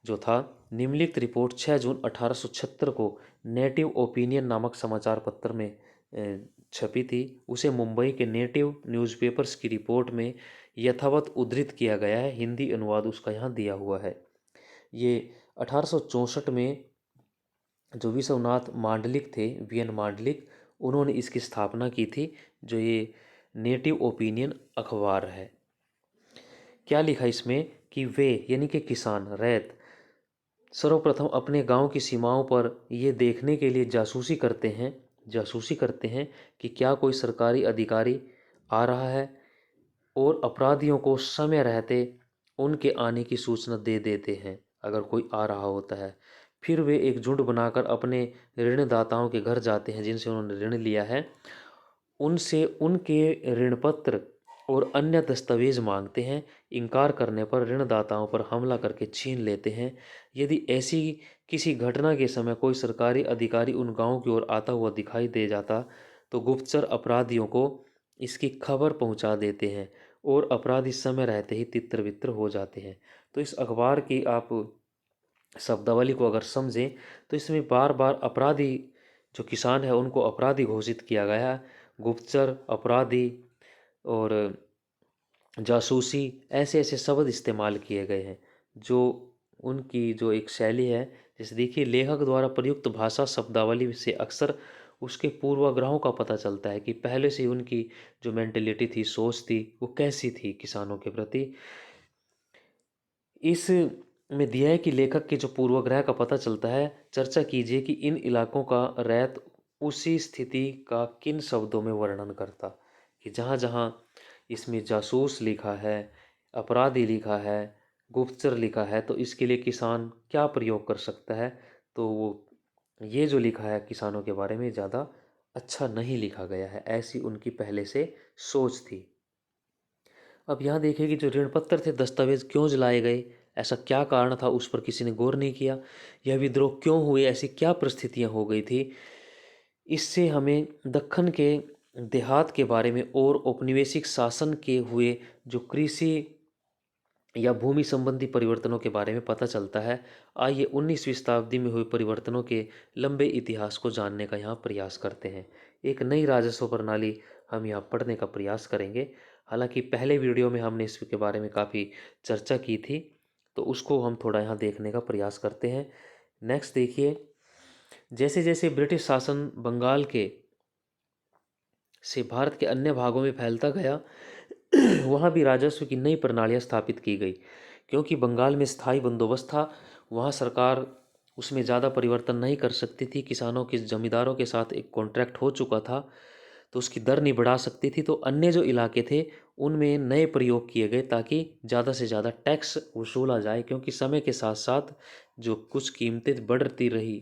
A: जो था, निम्नलिखित रिपोर्ट 6 जून 1876 को नेटिव ओपिनियन नामक समाचार पत्र में छपी थी। उसे मुंबई के नेटिव न्यूज़पेपर्स की रिपोर्ट में यथावत उद्धृत किया गया है। हिंदी अनुवाद उसका यहाँ दिया हुआ है। ये 1864 में जो विश्वनाथ मांडलिक थे, वीएन मांडलिक, उन्होंने इसकी स्थापना की थी, जो ये नेटिव ओपिनियन अखबार है। क्या लिखा इसमें कि वे यानी कि किसान रैत सर्वप्रथम अपने गांव की सीमाओं पर ये देखने के लिए जासूसी करते हैं कि क्या कोई सरकारी अधिकारी आ रहा है, और अपराधियों को समय रहते उनके आने की सूचना दे देते हैं अगर कोई आ रहा होता है। फिर वे एक झुंड बनाकर अपने ऋणदाताओं के घर जाते हैं जिनसे उन्होंने ऋण लिया है, उनसे उनके ऋण पत्र और अन्य दस्तावेज मांगते हैं। इनकार करने पर ऋणदाताओं पर हमला करके छीन लेते हैं। यदि ऐसी किसी घटना के समय कोई सरकारी अधिकारी उन गांवों की ओर आता हुआ दिखाई दे जाता तो गुप्तचर अपराधियों को इसकी खबर पहुंचा देते हैं और अपराधी समय रहते ही तितर बितर हो जाते हैं। तो इस अखबार की आप शब्दावली को अगर समझें तो इसमें बार बार अपराधी जो किसान है उनको अपराधी घोषित किया गया है। गुप्तचर, अपराधी और जासूसी, ऐसे ऐसे शब्द इस्तेमाल किए गए हैं जो उनकी जो एक शैली है। जैसे देखिए, लेखक द्वारा प्रयुक्त भाषा शब्दावली से अक्सर उसके पूर्वाग्रहों का पता चलता है कि पहले से उनकी जो मेंटेलिटी थी, सोच थी, वो कैसी थी किसानों के प्रति। इस में दिया है कि लेखक के जो पूर्वाग्रह का पता चलता है। चर्चा कीजिए कि इन इलाकों का रैत उसी स्थिति का किन शब्दों में वर्णन करता, कि जहाँ जहाँ इसमें जासूस लिखा है, अपराधी लिखा है, गुप्तचर लिखा है, तो इसके लिए किसान क्या प्रयोग कर सकता है। तो वो ये जो लिखा है किसानों के बारे में ज़्यादा अच्छा नहीं लिखा गया है, ऐसी उनकी पहले से सोच थी। अब यहाँ देखिए कि जो ऋण पत्र थे, दस्तावेज क्यों जलाए गए, ऐसा क्या कारण था, उस पर किसी ने गौर नहीं किया। यह विद्रोह क्यों हुए, ऐसी क्या परिस्थितियाँ हो गई थी। इससे हमें दक्कन के देहात के बारे में और औपनिवेशिक शासन के हुए जो कृषि या भूमि संबंधी परिवर्तनों के बारे में पता चलता है। आइए 19वीं शताब्दी में हुए परिवर्तनों के लंबे इतिहास को जानने का यहाँ प्रयास करते हैं। एक नई राजस्व प्रणाली हम यहाँ पढ़ने का प्रयास करेंगे। हालांकि पहले वीडियो में हमने इसके बारे में काफ़ी चर्चा की थी, तो उसको हम थोड़ा यहाँ देखने का प्रयास करते हैं। नेक्स्ट देखिए, जैसे जैसे ब्रिटिश शासन बंगाल के से भारत के अन्य भागों में फैलता गया, वहाँ भी राजस्व की नई प्रणालियाँ स्थापित की गई। क्योंकि बंगाल में स्थायी बंदोबस्त था, वहाँ सरकार उसमें ज़्यादा परिवर्तन नहीं कर सकती थी। किसानों के जमींदारों के साथ एक कॉन्ट्रैक्ट हो चुका था, तो उसकी दर नहीं बढ़ा सकती थी। तो अन्य जो इलाके थे उनमें नए प्रयोग किए गए ताकि ज़्यादा से ज़्यादा टैक्स वसूला जाए। क्योंकि समय के साथ साथ जो कुछ कीमतें बढ़ती रही,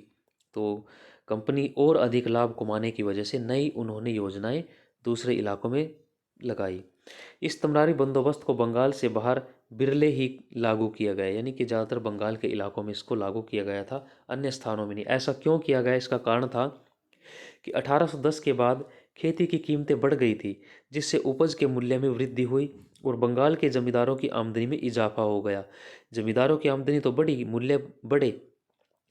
A: तो कंपनी और अधिक लाभ कमाने की वजह से नई उन्होंने योजनाएं दूसरे इलाकों में लगाई। इस तमरारी बंदोबस्त को बंगाल से बाहर बिरले ही लागू किया गया, यानी कि ज़्यादातर बंगाल के इलाकों में इसको लागू किया गया था, अन्य स्थानों में नहीं। ऐसा क्यों किया गया, इसका कारण था कि 1810 के बाद खेती की कीमतें बढ़ गई थी, जिससे उपज के मूल्य में वृद्धि हुई और बंगाल के जमींदारों की आमदनी में इजाफा हो गया। जमींदारों की आमदनी तो बढ़ी, मूल्य बढ़े,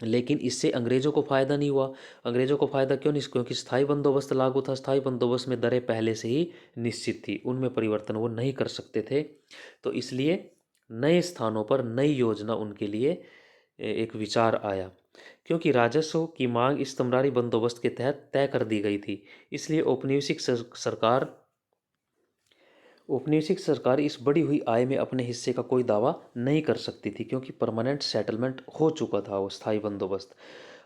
A: लेकिन इससे अंग्रेज़ों को फ़ायदा नहीं हुआ। अंग्रेज़ों को फ़ायदा क्यों नहीं, क्योंकि स्थायी बंदोबस्त लागू था। स्थायी बंदोबस्त में दरें पहले से ही निश्चित थी, उनमें परिवर्तन वो नहीं कर सकते थे। तो इसलिए नए स्थानों पर नई योजना उनके लिए एक विचार आया। क्योंकि राजस्व की मांग इस तमरारी बंदोबस्त के तहत तय कर दी गई थी, इसलिए औपनिवेशिक सरकार इस बढ़ी हुई आय में अपने हिस्से का कोई दावा नहीं कर सकती थी, क्योंकि परमानेंट सेटलमेंट हो चुका था वो स्थायी बंदोबस्त।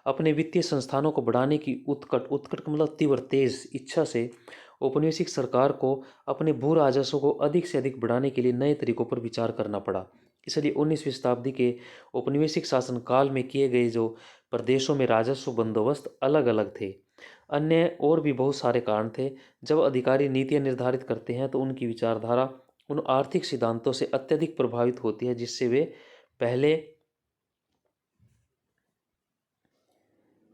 A: अपने वित्तीय संस्थानों को बढ़ाने की उत्कट उत्कट का मतलब तीव्र तेज इच्छा से औपनिवेशिक सरकार को अपने भू राजस्व को अधिक से अधिक बढ़ाने के लिए नए तरीकों पर विचार करना पड़ा। इसलिए 19वीं शताब्दी के औपनिवेशिक शासनकाल में किए गए जो प्रदेशों में राजस्व बंदोबस्त अलग अलग थे। अन्य और भी बहुत सारे कारण थे। जब अधिकारी नीतियाँ निर्धारित करते हैं तो उनकी विचारधारा उन आर्थिक सिद्धांतों से अत्यधिक प्रभावित होती है जिससे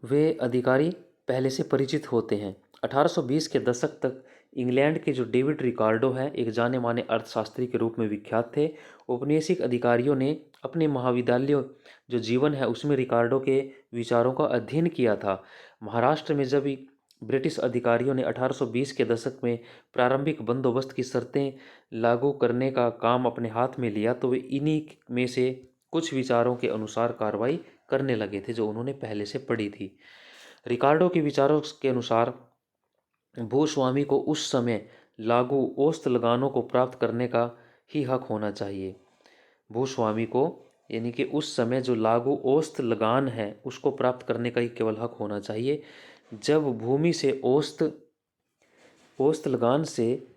A: वे अधिकारी पहले से परिचित होते हैं। 1820 के दशक तक इंग्लैंड के जो डेविड रिकार्डो हैं, एक जाने माने अर्थशास्त्री के रूप में विख्यात थे। औपनिवेशिक अधिकारियों ने अपने महाविद्यालय जो जीवन है उसमें रिकार्डो के विचारों का अध्ययन किया था। महाराष्ट्र में जब ब्रिटिश अधिकारियों ने 1820 के दशक में प्रारंभिक बंदोबस्त की शर्तें लागू करने का काम अपने हाथ में लिया, तो वे इन्हीं में से कुछ विचारों के अनुसार कार्रवाई करने लगे थे जो उन्होंने पहले से पढ़ी थी। रिकार्डो के विचारों के अनुसार भूस्वामी को उस समय लागू औसत लगानों को प्राप्त करने का ही हक होना चाहिए। भूस्वामी को यानी कि उस समय जो लागू औसत लगान है उसको प्राप्त करने का ही केवल हक होना चाहिए। जब भूमि से औसत लगान से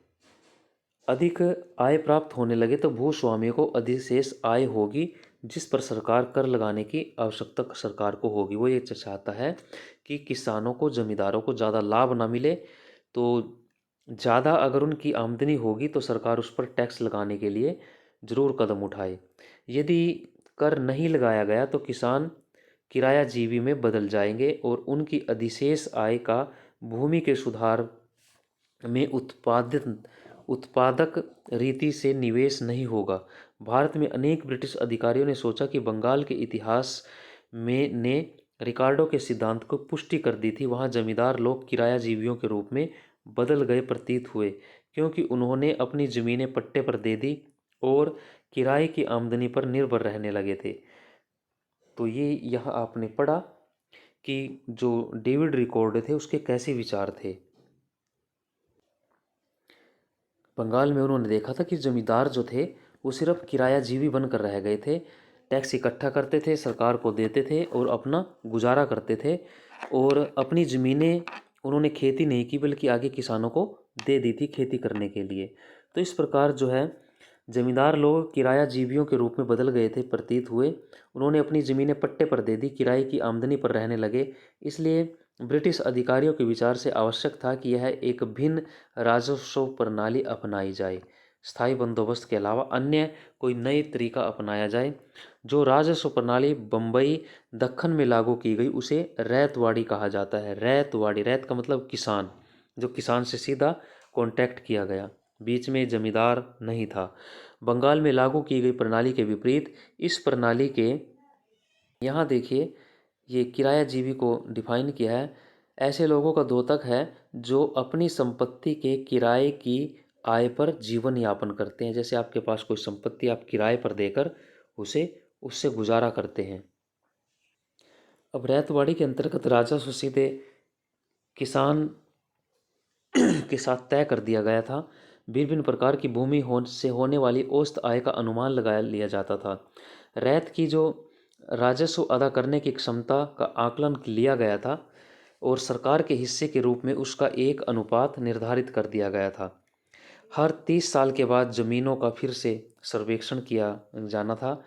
A: अधिक आय प्राप्त होने लगे तो भूस्वामी को अधिशेष आय होगी, जिस पर सरकार कर लगाने की आवश्यकता सरकार को होगी। वो ये चाहता है कि किसानों को, जमींदारों को ज़्यादा लाभ ना मिले, तो ज़्यादा अगर उनकी आमदनी होगी तो सरकार उस पर टैक्स लगाने के लिए ज़रूर कदम उठाए। यदि कर नहीं लगाया गया तो किसान किरायाजीवी में बदल जाएंगे और उनकी अधिशेष आय का भूमि के सुधार में उत्पादक रीति से निवेश नहीं होगा। भारत में अनेक ब्रिटिश अधिकारियों ने सोचा कि बंगाल के इतिहास में ने रिकार्डो के सिद्धांत को पुष्टि कर दी थी। वहाँ जमींदार लोग किरायाजीवियों के रूप में बदल गए प्रतीत हुए, क्योंकि उन्होंने अपनी ज़मीनें पट्टे पर दे दी और किराए की आमदनी पर निर्भर रहने लगे थे। तो ये यह आपने पढ़ा कि जो डेविड रिकॉर्डो थे उसके कैसे विचार थे। बंगाल में उन्होंने देखा था कि जमींदार जो थे वो सिर्फ किरायाजीवी बनकर रह गए थे। टैक्स इकट्ठा करते थे, सरकार को देते थे और अपना गुजारा करते थे, और अपनी ज़मीनें उन्होंने खेती नहीं की बल्कि आगे किसानों को दे दी थी खेती करने के लिए। तो इस प्रकार जो है जमींदार लोग किरायाजीवियों के रूप में बदल गए थे प्रतीत हुए। उन्होंने अपनी ज़मीनें पट्टे पर दे दी, किराए की आमदनी पर रहने लगे। इसलिए ब्रिटिश अधिकारियों के विचार से आवश्यक था कि यह एक भिन्न राजस्व प्रणाली अपनाई जाए। स्थायी बंदोबस्त के अलावा अन्य कोई नई तरीका अपनाया जाए। जो राजस्व प्रणाली बम्बई दक्कन में लागू की गई उसे रैतवाड़ी कहा जाता है। रैतवाड़ी, रैत का मतलब किसान, जो किसान से सीधा कॉन्टैक्ट किया गया, बीच में जमींदार नहीं था। बंगाल में लागू की गई प्रणाली के विपरीत इस प्रणाली के, यहाँ देखिए ये किरायाजीवी को डिफाइन किया है, ऐसे लोगों का द्योतक है जो अपनी संपत्ति के किराए की आय पर जीवन यापन करते हैं। जैसे आपके पास कोई संपत्ति आप किराए पर देकर उससे गुजारा करते हैं। अब रैतवाड़ी के अंतर्गत राजस्व सीधे किसान के साथ तय कर दिया गया था। भिन्न प्रकार की भूमि से होने वाली औसत आय का अनुमान लगा लिया जाता था। रैत की जो राजस्व अदा करने की क्षमता का आकलन लिया गया था और सरकार के हिस्से के रूप में उसका एक अनुपात निर्धारित कर दिया गया था। हर 30 साल के बाद ज़मीनों का फिर से सर्वेक्षण किया जाना था।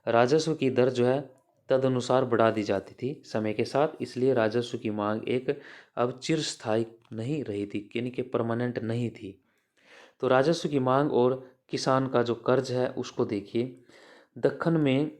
A: राजस्व की दर जो है तदनुसार बढ़ा दी जाती थी समय के साथ। इसलिए राजस्व की मांग एक अब चिरस्थायी नहीं रही थी, यानी कि परमानेंट नहीं थी। तो राजस्व की मांग और किसान का जो कर्ज है उसको देखिए। दक्कन में,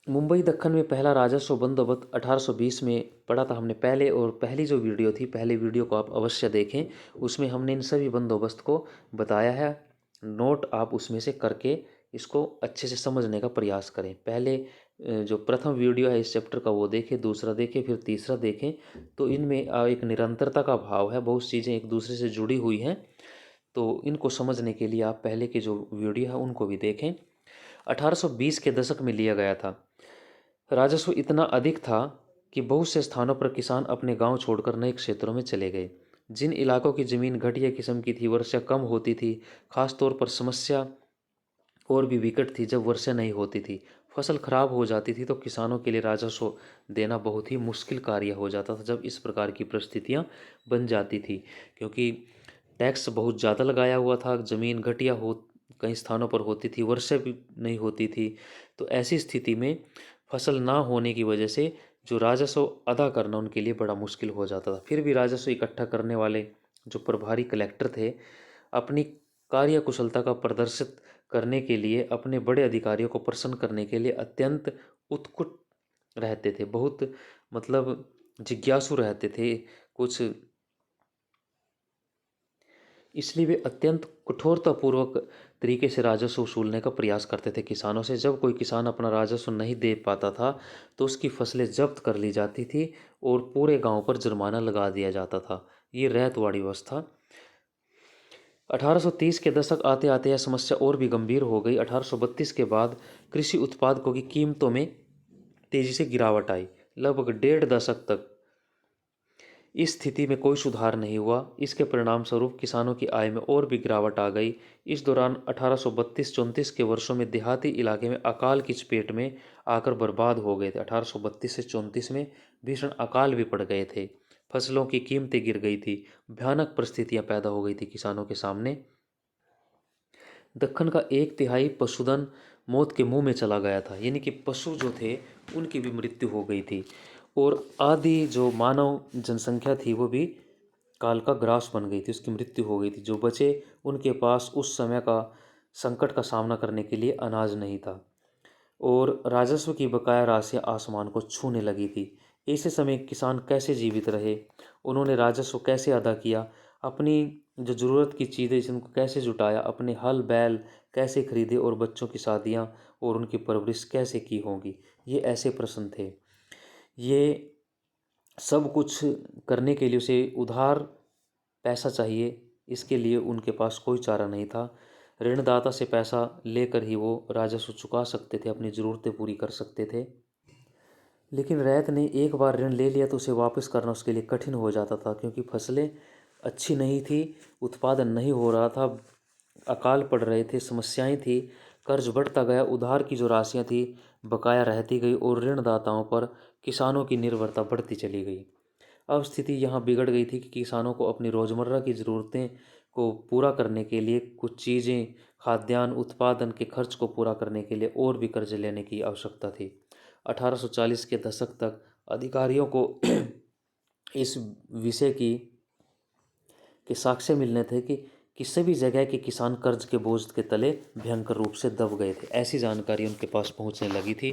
A: मुंबई दक्कन में पहला राजस्व बंदोबस्त 1820 में पड़ा था हमने पहले, और पहली जो वीडियो थी, पहले वीडियो को आप अवश्य देखें, उसमें हमने इन सभी बंदोबस्त को बताया है। नोट आप उसमें से करके इसको अच्छे से समझने का प्रयास करें। पहले जो प्रथम वीडियो है इस चैप्टर का वो देखें, दूसरा देखें, फिर तीसरा देखें। तो इनमें एक निरंतरता का भाव है, बहुत चीज़ें एक दूसरे से जुड़ी हुई हैं। तो इनको समझने के लिए आप पहले की जो वीडियो है उनको भी देखें। 1820 के दशक में लिया गया था। राजस्व इतना अधिक था कि बहुत से स्थानों पर किसान अपने गांव छोड़कर नए क्षेत्रों में चले गए। जिन इलाकों की ज़मीन घटिया किस्म की थी, वर्षा कम होती थी, खासतौर पर समस्या और भी विकट थी जब वर्षा नहीं होती थी, फसल खराब हो जाती थी, तो किसानों के लिए राजस्व देना बहुत ही मुश्किल कार्य हो जाता था जब इस प्रकार की परिस्थितियां बन जाती थी। क्योंकि टैक्स बहुत ज़्यादा लगाया हुआ था, ज़मीन घटिया हो कई स्थानों पर होती थी, वर्षा भी नहीं होती थी। तो ऐसी स्थिति में फसल ना होने की वजह से जो राजस्व अदा करना उनके लिए बड़ा मुश्किल हो जाता था। फिर भी राजस्व इकट्ठा करने वाले जो प्रभारी कलेक्टर थे, अपनी कार्यकुशलता का प्रदर्शित करने के लिए, अपने बड़े अधिकारियों को प्रसन्न करने के लिए अत्यंत उत्कट रहते थे, बहुत मतलब जिज्ञासु रहते थे कुछ, इसलिए वे अत्यंत कठोरतापूर्वक तरीके से राजस्व वसूलने का प्रयास करते थे किसानों से। जब कोई किसान अपना राजस्व नहीं दे पाता था तो उसकी फसलें जब्त कर ली जाती थी और पूरे गांव पर जुर्माना लगा दिया जाता था। ये रैयतवाड़ी व्यवस्था। 1830 के दशक आते आते यह समस्या और भी गंभीर हो गई। 1832 के बाद कृषि उत्पादकों की कीमतों में तेजी से गिरावट आई। लगभग डेढ़ दशक तक इस स्थिति में कोई सुधार नहीं हुआ। इसके परिणामस्वरूप किसानों की आय में और भी गिरावट आ गई। इस दौरान 1832-34 के वर्षों में देहाती इलाके में अकाल की चपेट में आकर बर्बाद हो गए थे। 1832 से 34 में भीषण अकाल भी पड़ गए थे। फसलों की कीमतें गिर गई थी। भयानक परिस्थितियां पैदा हो गई थी किसानों के सामने। दक्खन का एक तिहाई पशुधन मौत के मुंह में चला गया था, यानी कि पशु जो थे उनकी भी मृत्यु हो गई थी। और आदि जो मानव जनसंख्या थी वो भी काल का ग्रास बन गई थी, उसकी मृत्यु हो गई थी। जो बचे उनके पास उस समय का संकट का सामना करने के लिए अनाज नहीं था और राजस्व की बकाया राशियां आसमान को छूने लगी थी। ऐसे समय किसान कैसे जीवित रहे, उन्होंने राजस्व कैसे अदा किया, अपनी जो ज़रूरत की चीज़ें थी उनको कैसे जुटाया, अपने हल बैल कैसे खरीदे और बच्चों की शादियाँ और उनकी परवरिश कैसे की होगी। ये ऐसे प्रश्न थे। ये सब कुछ करने के लिए उसे उधार पैसा चाहिए। इसके लिए उनके पास कोई चारा नहीं था। ऋणदाता से पैसा लेकर ही वो राजस्व चुका सकते थे, अपनी ज़रूरतें पूरी कर सकते थे। लेकिन रैत ने एक बार ऋण ले लिया तो उसे वापस करना उसके लिए कठिन हो जाता था, क्योंकि फसलें अच्छी नहीं थी, उत्पादन नहीं हो रहा था, अकाल पड़ रहे थे, समस्याएं थी, कर्ज बढ़ता गया, उधार की जो राशियां थी बकाया रहती गई और ऋणदाताओं पर किसानों की निर्भरता बढ़ती चली गई। अब स्थिति यहाँ बिगड़ गई थी कि किसानों को अपनी रोज़मर्रा की ज़रूरतें को पूरा करने के लिए, कुछ चीज़ें, खाद्यान्न उत्पादन के खर्च को पूरा करने के लिए और भी कर्ज लेने की आवश्यकता थी। 1840 के दशक तक अधिकारियों को इस विषय की के साक्ष्य मिलने थे कि किसी भी जगह के किसान कर्ज के बोझ के तले भयंकर रूप से दब गए थे। ऐसी जानकारी उनके पास पहुंचने लगी थी।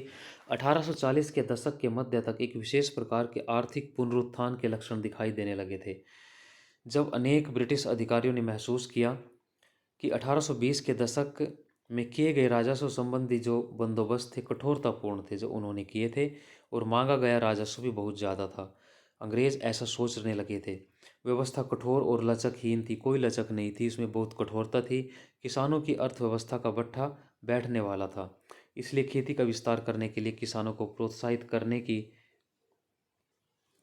A: 1840 के दशक के मध्य तक एक विशेष प्रकार के आर्थिक पुनरुत्थान के लक्षण दिखाई देने लगे थे, जब अनेक ब्रिटिश अधिकारियों ने महसूस किया कि 1820 के दशक में किए गए राजस्व संबंधी जो बंदोबस्त थे कठोरतापूर्ण थे जो उन्होंने किए थे, और मांगा गया राजस्व भी बहुत ज़्यादा था। अंग्रेज़ ऐसा सोचने लगे थे। व्यवस्था कठोर और लचकहीन थी, कोई लचक नहीं थी, इसमें बहुत कठोरता थी। किसानों की अर्थव्यवस्था का बट्ठा बैठने वाला था। इसलिए खेती का विस्तार करने के लिए किसानों को प्रोत्साहित करने की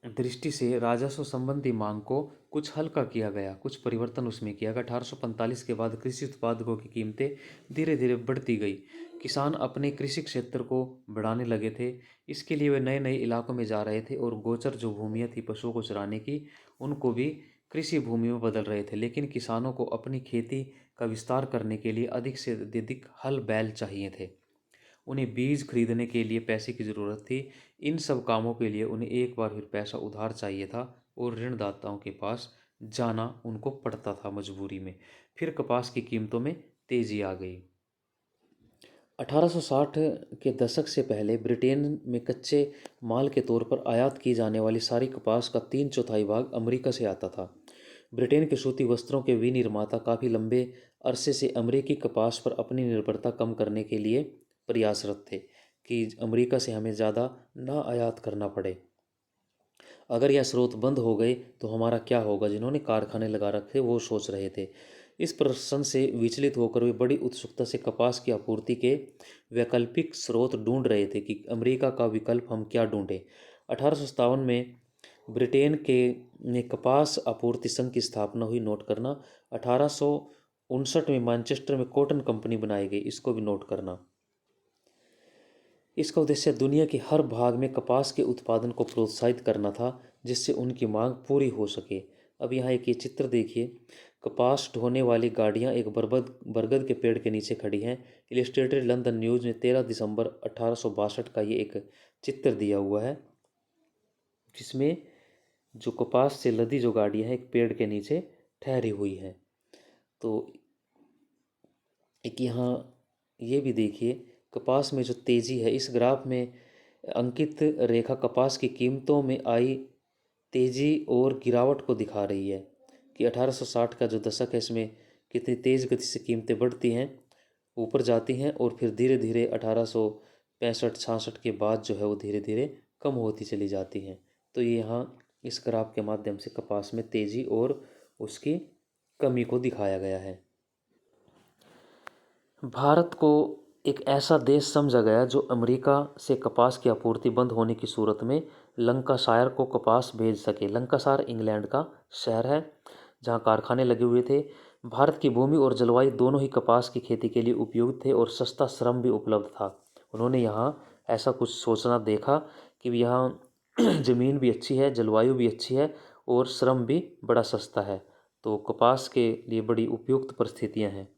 A: दृष्टि से राजस्व संबंधी मांग को कुछ हल्का किया गया, कुछ परिवर्तन उसमें किया गया। 1845 के बाद कृषि उत्पादकों की कीमतें धीरे धीरे बढ़ती गई। किसान अपने कृषि क्षेत्र को बढ़ाने लगे थे। इसके लिए वे नए नए इलाकों में जा रहे थे और गोचर जो भूमियाँ थी पशुओं को चराने की, उनको भी कृषि भूमि में बदल रहे थे। लेकिन किसानों को अपनी खेती का विस्तार करने के लिए अधिक से अधिक हल बैल चाहिए थे। उन्हें बीज खरीदने के लिए पैसे की ज़रूरत थी। इन सब कामों के लिए उन्हें एक बार फिर पैसा उधार चाहिए था और ऋणदाताओं के पास जाना उनको पड़ता था मजबूरी में। फिर कपास की कीमतों में तेज़ी आ गई। 1860 के दशक से पहले ब्रिटेन में कच्चे माल के तौर पर आयात की जाने वाली सारी कपास का 3/4 भाग अमेरिका से आता था। ब्रिटेन के सूती वस्त्रों के विनिर्माता काफ़ी लंबे अरसे से अमेरिकी कपास पर अपनी निर्भरता कम करने के लिए प्रयासरत थे कि अमेरिका से हमें ज़्यादा ना आयात करना पड़े। अगर यह स्रोत बंद हो गए तो हमारा क्या होगा। जिन्होंने कारखाने लगा रखे वो सोच रहे थे। इस प्रश्न से विचलित होकर वे बड़ी उत्सुकता से कपास की आपूर्ति के वैकल्पिक स्रोत ढूंढ रहे थे कि अमेरिका का विकल्प हम क्या ढूंढें। 1857 में ब्रिटेन के ने कपास आपूर्ति संघ की स्थापना हुई। नोट करना। 1859 में मैनचेस्टर में कॉटन कंपनी बनाई गई, इसको भी नोट करना। इसका उद्देश्य दुनिया के हर भाग में कपास के उत्पादन को प्रोत्साहित करना था, जिससे उनकी मांग पूरी हो सके। अब यहाँ एक ये चित्र देखिए। कपास ढोने वाली गाड़ियाँ एक बरगद के पेड़ के नीचे खड़ी हैं। इलिस्ट्रेटेड लंदन न्यूज़ में 13 दिसंबर 1862 का ये एक चित्र दिया हुआ है, जिसमें जो कपास से लदी जो गाड़ियाँ हैं एक पेड़ के नीचे ठहरी हुई हैं। तो एक यहाँ ये भी देखिए, कपास में जो तेज़ी है इस ग्राफ में अंकित रेखा कपास की कीमतों में आई तेजी और गिरावट को दिखा रही है कि 1860 का जो दशक है इसमें कितनी तेज़ गति से कीमतें बढ़ती हैं, ऊपर जाती हैं और फिर धीरे धीरे 1865-66 के बाद जो है वो धीरे धीरे कम होती चली जाती हैं। तो ये यहाँ इस ग्राफ के माध्यम से कपास में तेजी और उसकी कमी को दिखाया गया है। भारत को एक ऐसा देश समझा गया जो अमेरिका से कपास की आपूर्ति बंद होने की सूरत में लंकाशायर को कपास भेज सके। लंकाशायर इंग्लैंड का शहर है जहाँ कारखाने लगे हुए थे। भारत की भूमि और जलवायु दोनों ही कपास की खेती के लिए उपयुक्त थे और सस्ता श्रम भी उपलब्ध था। उन्होंने यहाँ ऐसा कुछ सोचना देखा कि यहाँ ज़मीन भी अच्छी है, जलवायु भी अच्छी है और श्रम भी बड़ा सस्ता है, तो कपास के लिए बड़ी उपयुक्त परिस्थितियाँ हैं।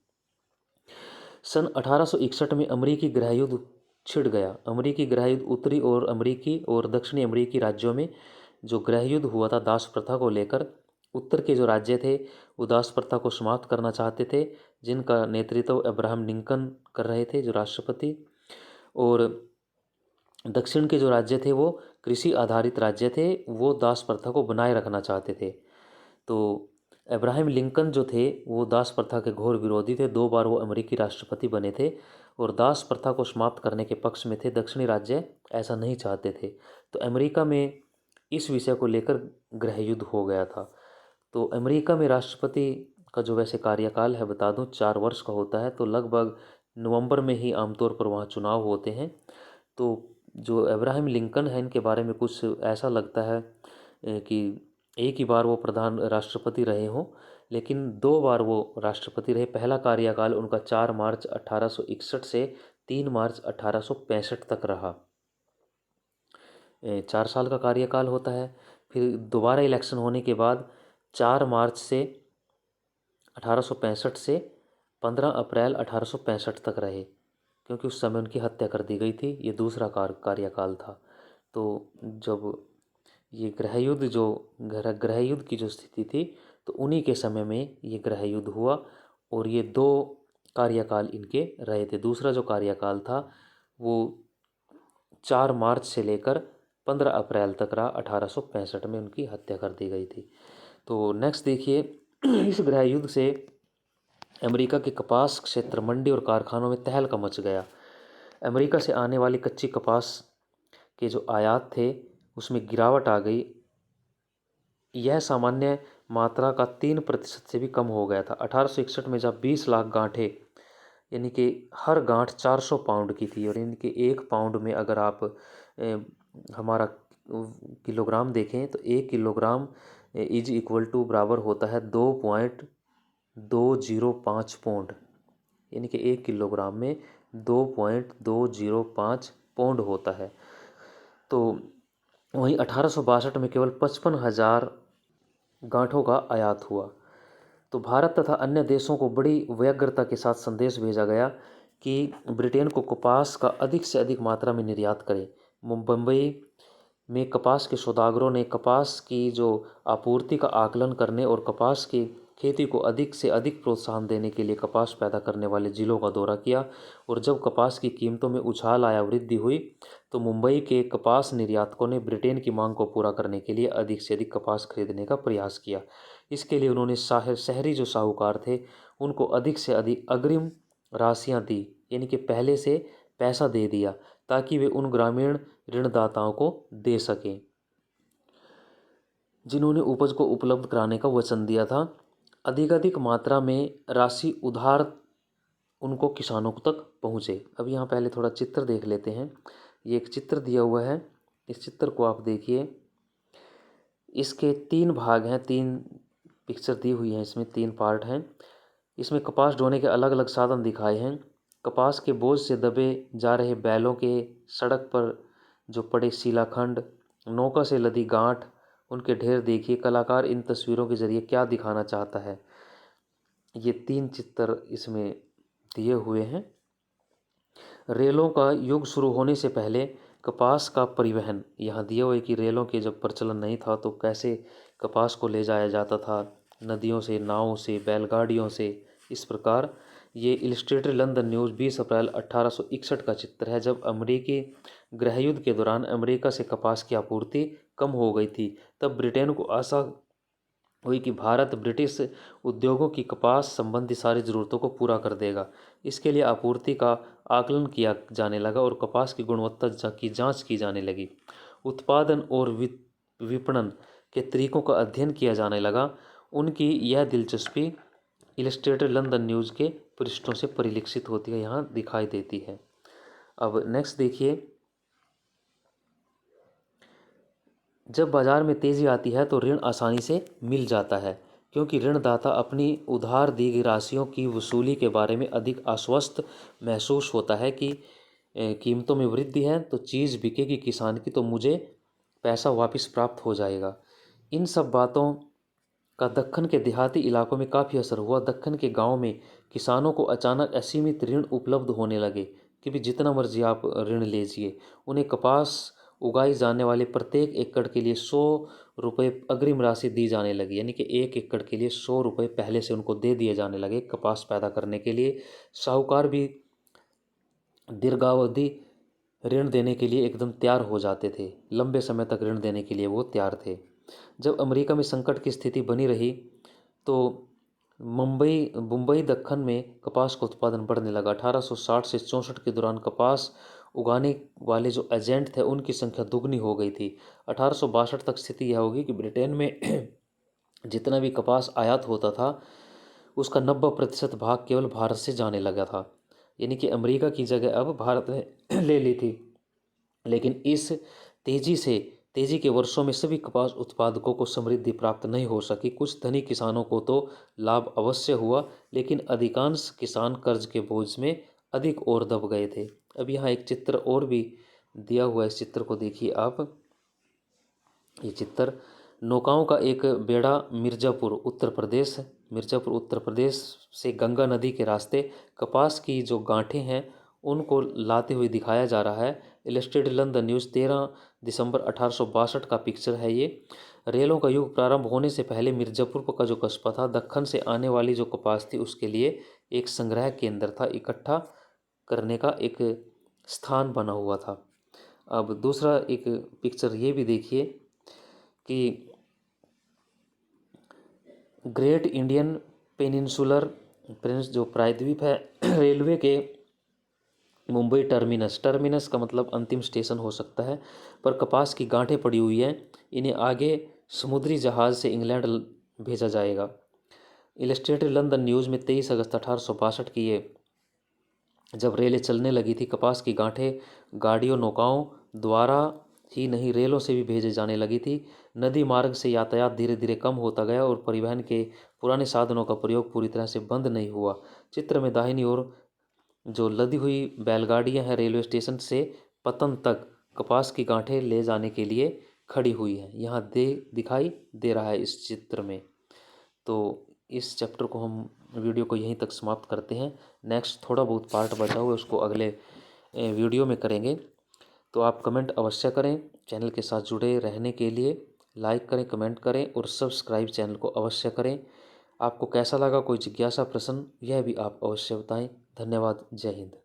A: सन 1861 में अमेरिकी गृहयुद्ध छिड़ गया। अमेरिकी गृहयुद्ध उत्तरी और अमेरिकी और दक्षिणी अमेरिकी राज्यों में जो गृहयुद्ध हुआ था दास प्रथा को लेकर, उत्तर के जो राज्य थे वो दास प्रथा को समाप्त करना चाहते थे, जिनका नेतृत्व अब्राहम लिंकन कर रहे थे जो राष्ट्रपति, और दक्षिण के जो राज्य थे वो कृषि आधारित राज्य थे, वो दास प्रथा को बनाए रखना चाहते थे। तो अब्राहम लिंकन जो थे वो दास प्रथा के घोर विरोधी थे। 2 बार वो अमेरिकी राष्ट्रपति बने थे और दास प्रथा को समाप्त करने के पक्ष में थे। दक्षिणी राज्य ऐसा नहीं चाहते थे। तो अमेरिका में इस विषय को लेकर गृहयुद्ध हो गया था। तो अमेरिका में राष्ट्रपति का जो वैसे कार्यकाल है बता दूं 4 वर्ष का होता है, तो लगभग नवंबर में ही आमतौर पर वहाँ चुनाव होते हैं। तो जो अब्राहम लिंकन है इनके बारे में कुछ ऐसा लगता है कि एक ही बार वो प्रधान राष्ट्रपति रहे हों, लेकिन 2 बार वो राष्ट्रपति रहे। पहला कार्यकाल उनका 4 मार्च 1861 से 3 मार्च 1865 तक रहा। 4 साल का कार्यकाल होता है। फिर दोबारा इलेक्शन होने के बाद 4 मार्च से 1865 से 15 अप्रैल 1865 तक रहे, क्योंकि उस समय उनकी हत्या कर दी गई थी। ये दूसरा कार्यकाल था। तो जब ये गृहयुद्ध की जो स्थिति थी तो उन्हीं के समय में ये गृहयुद्ध हुआ और ये 2 कार्यकाल इनके रहे थे। दूसरा जो कार्यकाल था वो 4 मार्च से लेकर 15 अप्रैल तक रहा। 1865 में उनकी हत्या कर दी गई थी। तो नेक्स्ट देखिए, इस गृहयुद्ध से अमेरिका के कपास क्षेत्र, मंडी और कारखानों में तहलका मच गया। अमेरिका से आने वाली कच्ची कपास के जो आयात थे उसमें गिरावट आ गई। यह सामान्य मात्रा का 3% से भी कम हो गया था। 1861 में जब 20 लाख गांठें, यानी कि हर गांठ 400 पाउंड की थी, और यानी कि 1 पाउंड में अगर आप हमारा किलोग्राम देखें तो 1 किलोग्राम इज इक्वल टू बराबर होता है 2.205 पौंड, यानी कि 1 किलोग्राम में 2.205 पौंड होता है। तो वहीं 1862 में केवल 55,000 गांठों का आयात हुआ। तो भारत तथा अन्य देशों को बड़ी व्यग्रता के साथ संदेश भेजा गया कि ब्रिटेन को कपास का अधिक से अधिक मात्रा में निर्यात करे। मुंबई में कपास के सौदागरों ने कपास की जो आपूर्ति का आकलन करने और कपास की खेती को अधिक से अधिक प्रोत्साहन देने के लिए कपास पैदा करने वाले जिलों का दौरा किया, और जब कपास की कीमतों में उछाल आया, वृद्धि हुई, तो मुंबई के कपास निर्यातकों ने ब्रिटेन की मांग को पूरा करने के लिए अधिक से अधिक कपास खरीदने का प्रयास किया। इसके लिए उन्होंने शहरी जो साहूकार थे उनको अधिक से अधिक अग्रिम राशियां दी, यानी कि पहले से पैसा दे दिया, ताकि वे उन ग्रामीण ऋणदाताओं को दे सकें जिन्होंने उपज को उपलब्ध कराने का वचन दिया था। अधिकाधिक मात्रा में राशि उधार उनको किसानों तक पहुँचे। अब यहाँ पहले थोड़ा चित्र देख लेते हैं। ये एक चित्र दिया हुआ है, इस चित्र को आप देखिए। इसके 3 भाग हैं, 3 पिक्चर दी हुई हैं, इसमें 3 पार्ट हैं। इसमें कपास ढोने के अलग अलग साधन दिखाए हैं। कपास के बोझ से दबे जा रहे बैलों के, सड़क पर जो पड़े शिलाखंड, नौका से लदी गांठ, उनके ढेर देखिए। कलाकार इन तस्वीरों के जरिए क्या दिखाना चाहता है, ये 3 चित्र इसमें दिए हुए हैं। रेलों का युग शुरू होने से पहले कपास का परिवहन, यहाँ दिया हुआ है कि रेलों के जब प्रचलन नहीं था तो कैसे कपास को ले जाया जाता था, नदियों से, नावों से, बैलगाड़ियों से, इस प्रकार ये इलस्ट्रेटेड लंदन न्यूज़ 20 अप्रैल 1861 का चित्र है, जब अमेरिकी गृहयुद्ध के दौरान अमेरिका से कपास की आपूर्ति कम हो गई थी। तब ब्रिटेन को आशा हुई कि भारत ब्रिटिश उद्योगों की कपास संबंधी सारी ज़रूरतों को पूरा कर देगा। इसके लिए आपूर्ति का आकलन किया जाने लगा और कपास की गुणवत्ता की जांच की जाने लगी। उत्पादन और विपणन के तरीकों का अध्ययन किया जाने लगा। उनकी यह दिलचस्पी इलस्ट्रेटेड लंदन न्यूज़ के पृष्ठों से परिलक्षित होती है, यहाँ दिखाई देती है। अब नेक्स्ट देखिए, जब बाजार में तेज़ी आती है तो ऋण आसानी से मिल जाता है, क्योंकि ऋणदाता अपनी उधार दी गई राशियों की वसूली के बारे में अधिक आश्वस्त महसूस होता है कि कीमतों में वृद्धि है तो चीज़ बिकेगी किसान की, तो मुझे पैसा वापस प्राप्त हो जाएगा। इन सब बातों का दक्कन के देहाती इलाकों में काफ़ी असर हुआ। दक्कन के गाँव में किसानों को अचानक असीमित ऋण उपलब्ध होने लगे कि भी जितना मर्जी आप ऋण लीजिए। उन्हें कपास उगाई जाने वाले प्रत्येक एकड़ के लिए 100 रुपये अग्रिम राशि दी जाने लगी, यानी कि 1 एकड़ के लिए 100 रुपये पहले से उनको दे दिए जाने लगे कपास पैदा करने के लिए। साहूकार भी दीर्घावधि ऋण देने के लिए एकदम तैयार हो जाते थे, लंबे समय तक ऋण देने के लिए वो तैयार थे। जब अमेरिका में संकट की स्थिति बनी रही तो मुंबई दक्कन में कपास का उत्पादन बढ़ने लगा। 1860 से 64 के दौरान कपास उगाने वाले जो एजेंट थे उनकी संख्या दुगनी हो गई थी। 1862 तक स्थिति यह होगी कि ब्रिटेन में जितना भी कपास आयात होता था उसका 90% भाग केवल भारत से जाने लगा था, यानी कि अमेरिका की जगह अब भारत ने ले ली थी। लेकिन इस तेजी के वर्षों में सभी कपास उत्पादकों को समृद्धि प्राप्त नहीं हो सकी। कुछ धनी किसानों को तो लाभ अवश्य हुआ, लेकिन अधिकांश किसान कर्ज के बोझ में अधिक और दब गए थे। अब यहाँ एक चित्र और भी दिया हुआ है, इस चित्र को देखिए आप। ये चित्र नौकाओं का एक बेड़ा मिर्ज़ापुर उत्तर प्रदेश से गंगा नदी के रास्ते कपास की जो गांठें हैं उनको लाते हुए दिखाया जा रहा है। इलस्ट्रेटेड लंदन न्यूज़ 13 दिसंबर 1862 का पिक्चर है ये। रेलों का युग प्रारंभ होने से पहले मिर्ज़ापुर का जो कस्बा था दक्कन से आने वाली जो कपास थी उसके लिए एक संग्रह केंद्र था, इकट्ठा करने का एक स्थान बना हुआ था। अब दूसरा एक पिक्चर ये भी देखिए कि ग्रेट इंडियन पेनिनसुलर जो प्रायद्वीप है रेलवे के मुंबई टर्मिनस का मतलब अंतिम स्टेशन हो सकता है, पर कपास की गांठें पड़ी हुई हैं। इन्हें आगे समुद्री जहाज़ से इंग्लैंड भेजा जाएगा। इलस्ट्रेटेड लंदन न्यूज़ में 23 अगस्त 1862 की ये जब रेलें चलने लगी थी, कपास की गांठें गाड़ियों नौकाओं द्वारा ही नहीं रेलों से भी भेजे जाने लगी थी। नदी मार्ग से यातायात धीरे धीरे कम होता गया और परिवहन के पुराने साधनों का प्रयोग पूरी तरह से बंद नहीं हुआ। चित्र में दाहिनी ओर जो लदी हुई बैलगाड़ियां हैं रेलवे स्टेशन से पतन तक कपास की गांठें ले जाने के लिए खड़ी हुई हैं, यहाँ दिखाई दे रहा है इस चित्र में। तो इस चैप्टर को हम वीडियो को यहीं तक समाप्त करते हैं। नेक्स्ट थोड़ा बहुत पार्ट बचा हुआ है उसको अगले वीडियो में करेंगे। तो आप कमेंट अवश्य करें। चैनल के साथ जुड़े रहने के लिए लाइक करें, कमेंट करें और सब्सक्राइब चैनल को अवश्य करें। आपको कैसा लगा, कोई जिज्ञासा प्रश्न, यह भी आप अवश्य बताएं। धन्यवाद। जय हिंद।